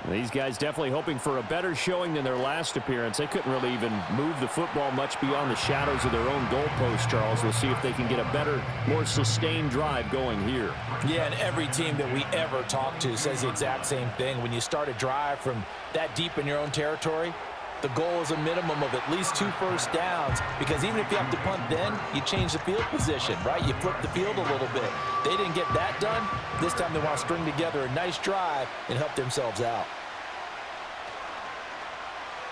These guys definitely hoping for a better showing than their last appearance. They couldn't really even move the football much beyond the shadows of their own goalpost, Charles. We'll see if they can get a better, more sustained drive going here. Yeah, and every team that we ever talk to says the exact same thing. When you start a drive from that deep in your own territory, the goal is a minimum of at least 2 first downs, because even if you have to punt then, you change the field position, right? You flip the field a little bit. They didn't get that done. This time they want to string together a nice drive and help themselves out.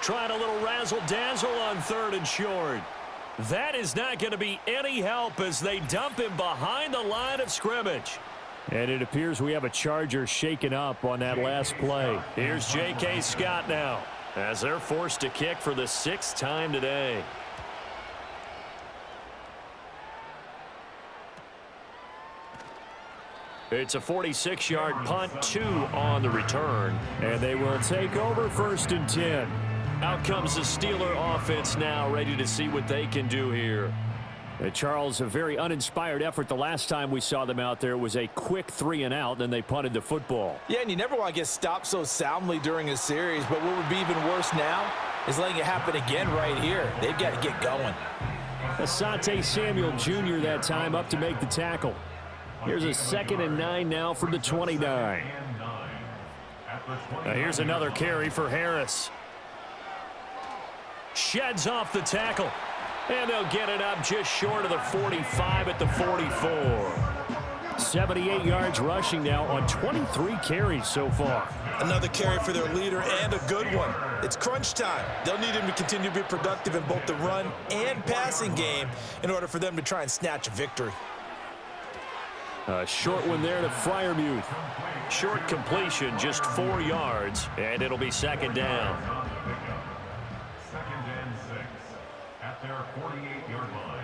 Trying a little razzle-dazzle on 3rd and short. That is not going to be any help as they dump him behind the line of scrimmage. And it appears we have a Charger shaken up on that last play. Here's J.K. Scott now, as they're forced to kick for the 6th time today. It's a 46-yard punt, 2 on the return. And they will take over 1st and 10. Out comes the Steeler offense now, ready to see what they can do here. Charles, a very uninspired effort the last time we saw them out there. It was a quick 3 and out, then they punted the football. Yeah, and you never want to get stopped so soundly during a series, but what would be even worse now is letting it happen again right here. They've got to get going. Asante Samuel Jr. that time up to make the tackle. Here's a 2nd and 9 now from the 29. Now here's another carry for Harris. Sheds off the tackle. And they'll get it up just short of the 45 at the 44. 78 yards rushing now on 23 carries so far. Another carry for their leader and a good one. It's crunch time. They'll need him to continue to be productive in both the run and passing game in order for them to try and snatch a victory. A short one there to Freiermuth. Short completion, just 4 yards, and it'll be 2nd down. 2nd and 6 at their 48-yard line.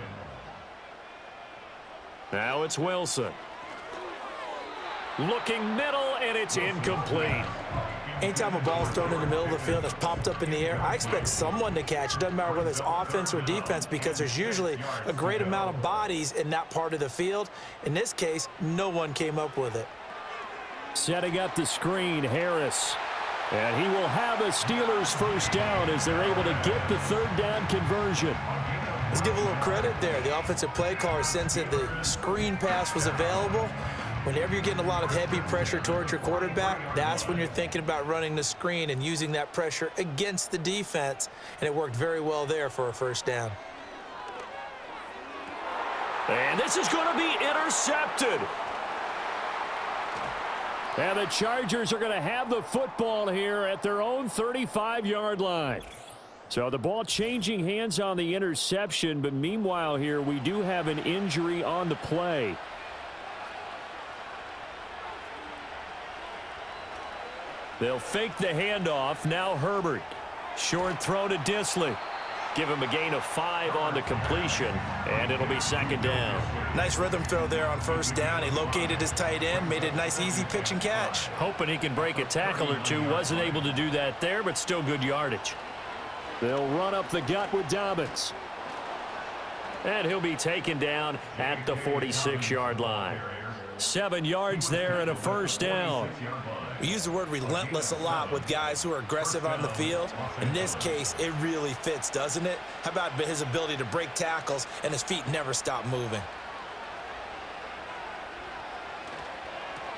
Now it's Wilson. Looking middle, and it's incomplete. Anytime a ball's thrown in the middle of the field that's popped up in the air, I expect someone to catch. It doesn't matter whether it's offense or defense, because there's usually a great amount of bodies in that part of the field. In this case, no one came up with it. Setting up the screen, Harris. And he will have a Steelers first down as they're able to get the third down conversion. Let's give a little credit there. The offensive play caller sensed that the screen pass was available. Whenever you're getting a lot of heavy pressure towards your quarterback, that's when you're thinking about running the screen and using that pressure against the defense. And it worked very well there for a first down. And this is going to be intercepted. And the Chargers are going to have the football here at their own 35-yard line. So the ball changing hands on the interception, but meanwhile here we do have an injury on the play. They'll fake the handoff. Now Herbert. Short throw to Disley. Give him a gain of 5 on the completion, and it'll be second down. Nice rhythm throw there on first down. He located his tight end, made a nice easy pitch and catch. Hoping he can break a tackle or two. Wasn't able to do that there, but still good yardage. They'll run up the gut with Dobbins. And he'll be taken down at the 46-yard line. 7 yards there and a first down. We use the word relentless a lot with guys who are aggressive on the field. In this case, it really fits, doesn't it? How about his ability to break tackles and his feet never stop moving?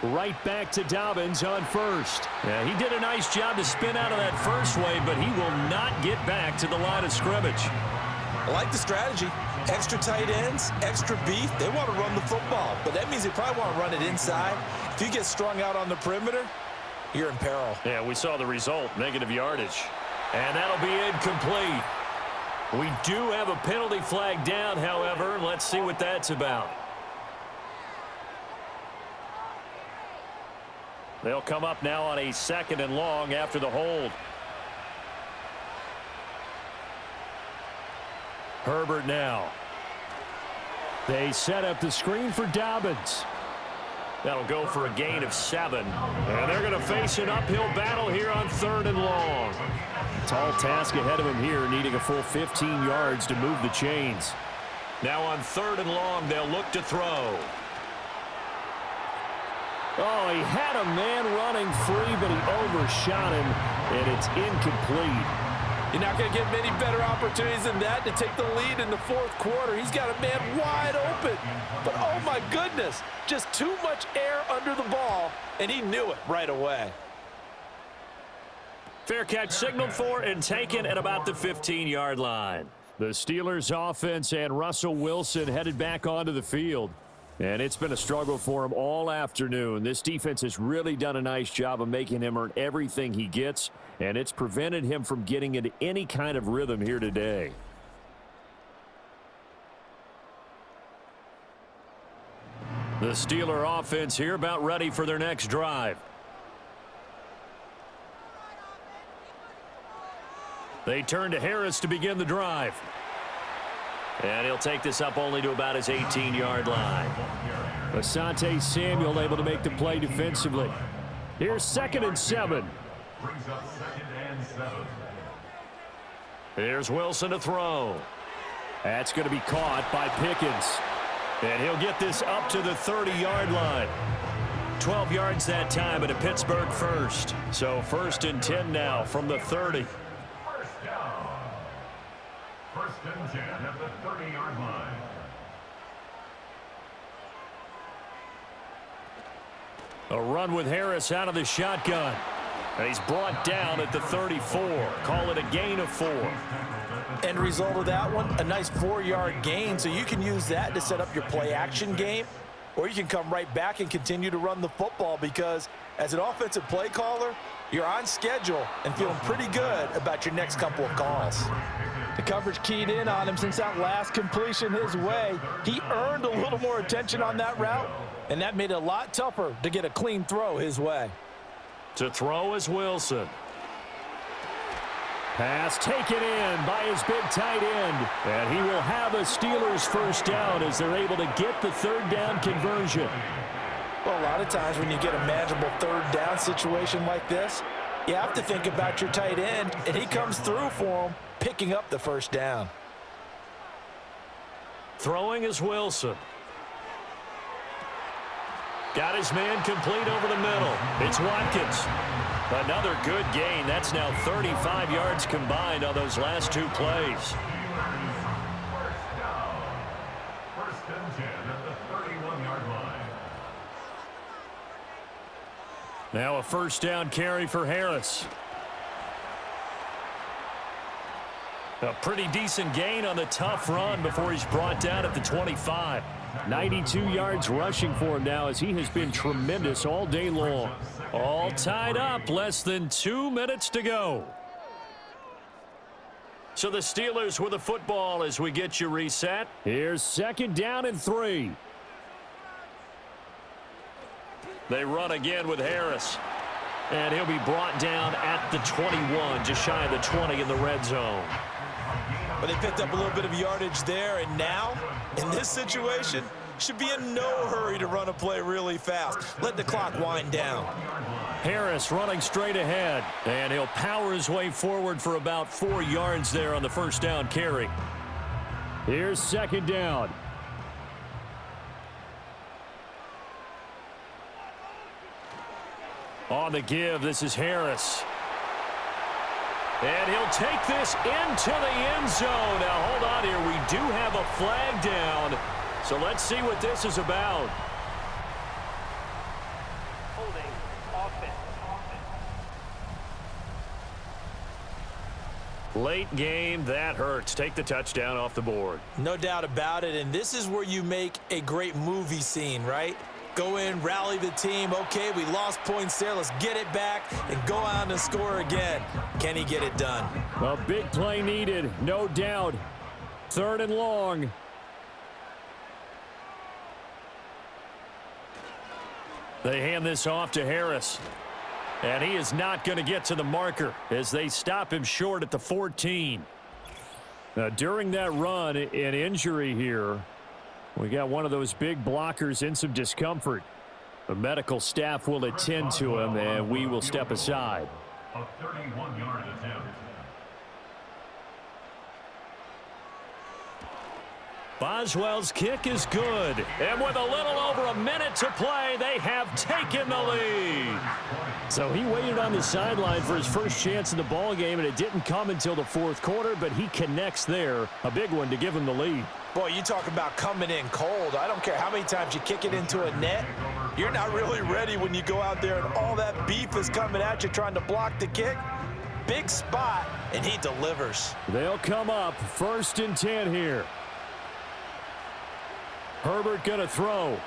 Right back to Dobbins on first. Yeah, he did a nice job to spin out of that first wave, but he will not get back to the line of scrimmage. I like the strategy. Extra tight ends, extra beef. They want to run the football, but that means they probably want to run it inside. If you get strung out on the perimeter, you're in peril. Yeah, we saw the result, negative yardage. And that'll be incomplete. We do have a penalty flag down, however. Let's see what that's about. They'll come up now on a 2nd and long after the hold. Herbert now. They set up the screen for Dobbins. That'll go for a gain of 7. And they're going to face an uphill battle here on 3rd and long. Tall task ahead of him here, needing a full 15 yards to move the chains. Now on 3rd and long, they'll look to throw. Oh, he had a man running free, but he overshot him, and it's incomplete. You're not going to get many better opportunities than that to take the lead in the 4th quarter. He's got a man wide open. But, oh, my goodness, just too much air under the ball, and he knew it right away. Fair catch signaled for and taken at about the 15-yard line. The Steelers offense and Russell Wilson headed back onto the field. And it's been a struggle for him all afternoon. This defense has really done a nice job of making him earn everything he gets, and it's prevented him from getting into any kind of rhythm here today. The Steeler offense here about ready for their next drive. They turn to Harris to begin the drive. And he'll take this up only to about his 18-yard line. Asante Samuel able to make the play defensively. Here's 2nd and 7. Brings up 2nd and 7. Here's Wilson to throw. That's going to be caught by Pickens. And he'll get this up to the 30-yard line. 12 yards that time at a Pittsburgh first. So 1st and 10 now from the 30. First down. 1st and 10 at the 30-yard line. A run with Harris out of the shotgun. And he's brought down at the 34. Call it a gain of 4. End result of that one, a nice 4-yard gain, so you can use that to set up your play-action game, or you can come right back and continue to run the football because as an offensive play caller, you're on schedule and feeling pretty good about your next couple of calls. The coverage keyed in on him since that last completion his way. He earned a little more attention on that route, and that made it a lot tougher to get a clean throw his way. To throw is Wilson. Pass taken in by his big tight end. And he will have a Steelers first down as they're able to get the 3rd down conversion. Well, a lot of times when you get a manageable 3rd down situation like this, you have to think about your tight end, and he comes through for him, picking up the first down. Throwing is Wilson. Got his man complete over the middle. It's Watkins. Another good gain. That's now 35 yards combined on those last two plays. First down. First and 10 at the 31-yard line. Now a first down carry for Harris. A pretty decent gain on the tough run before he's brought down at the 25. 92 yards rushing for him now as he has been tremendous all day long. All tied up, less than 2 minutes to go. So the Steelers with the football as we get you reset. Here's second down and 3. They run again with Harris. And he'll be brought down at the 21, just shy of the 20 in the red zone. But they picked up a little bit of yardage there, and now, in this situation, should be in no hurry to run a play really fast. Let the clock wind down. Harris running straight ahead, and he'll power his way forward for about 4 yards there on the first down carry. Here's second down. On the give, this is Harris. And he'll take this into the end zone. Now, hold on here. We do have a flag down. So let's see what this is about. Holding. Offense. Late game, that hurts. Take the touchdown off the board. No doubt about it, and this is where you make a great movie scene, right? Go in, rally the team. Okay, we lost points there. Let's get it back and go on and score again. Can he get it done? A big play needed, no doubt. Third and long. They hand this off to Harris. And he is not going to get to the marker as they stop him short at the 14. Now, during that run, an injury here. We got one of those big blockers in some discomfort. The medical staff will attend to him, and we will step aside. A 31-yard attempt. Boswell's kick is good. And with a little over a minute to play, they have taken the lead. So he waited on the sideline for his first chance in the ball game, and it didn't come until the fourth quarter, but he connects there. A big one to give him the lead. Boy, you talk about coming in cold. I don't care how many times you kick it into a net. You're not really ready when you go out there and all that beef is coming at you trying to block the kick. Big spot, and he delivers. They'll come up first and 10 here. Herbert going to throw.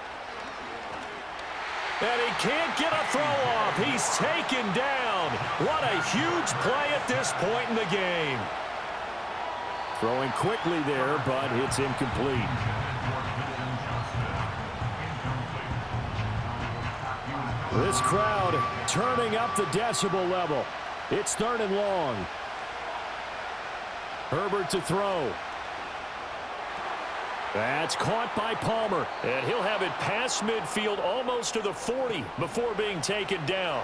And he can't get a throw off. He's taken down. What a huge play at this point in the game. Throwing quickly there, but it's incomplete. This crowd turning up the decibel level. It's third and long. Herbert to throw. That's caught by Palmer, and he'll have it past midfield almost to the 40 before being taken down.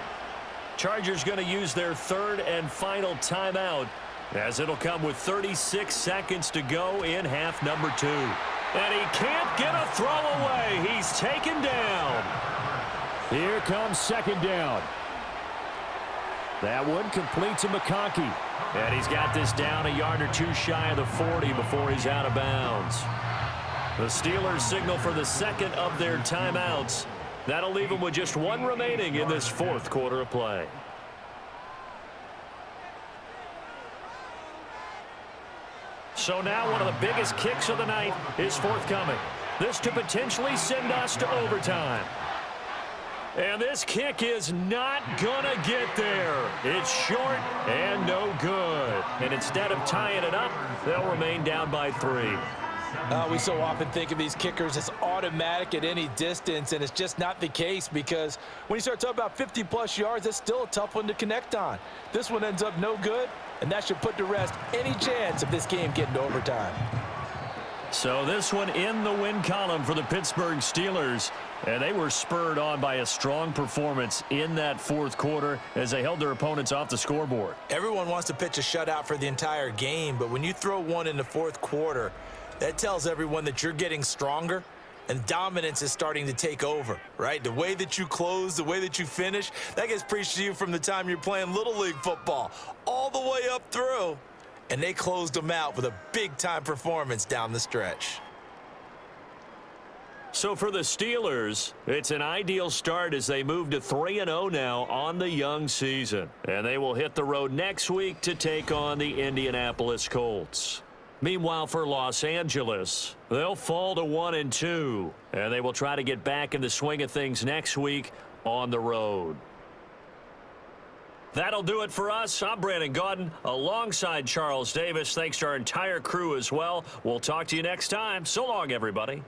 Chargers going to use their third and final timeout as it'll come with 36 seconds to go in half number 2. And he can't get a throw away. He's taken down. Here comes second down. That one complete to McConkey. And he's got this down a yard or two shy of the 40 before he's out of bounds. The Steelers signal for the second of their timeouts. That'll leave them with just one remaining in this fourth quarter of play. So now one of the biggest kicks of the night is forthcoming. This to potentially send us to overtime. And this kick is not going to get there. It's short and no good. And instead of tying it up, they'll remain down by 3. We so often think of these kickers as automatic at any distance, and it's just not the case because when you start talking about 50-plus yards, it's still a tough one to connect on. This one ends up no good, and that should put to rest any chance of this game getting to overtime. So this one in the win column for the Pittsburgh Steelers, and they were spurred on by a strong performance in that fourth quarter as they held their opponents off the scoreboard. Everyone wants to pitch a shutout for the entire game, but when you throw one in the fourth quarter, that tells everyone that you're getting stronger and dominance is starting to take over, right? The way that you close, the way that you finish, that gets preached to you from the time you're playing Little League football all the way up through. And they closed them out with a big-time performance down the stretch. So for the Steelers, it's an ideal start as they move to 3-0 now on the young season. And they will hit the road next week to take on the Indianapolis Colts. Meanwhile, for Los Angeles, they'll fall to 1-2, and they will try to get back in the swing of things next week on the road. That'll do it for us. I'm Brandon Gaudin alongside Charles Davis. Thanks to our entire crew as well. We'll talk to you next time. So long, everybody.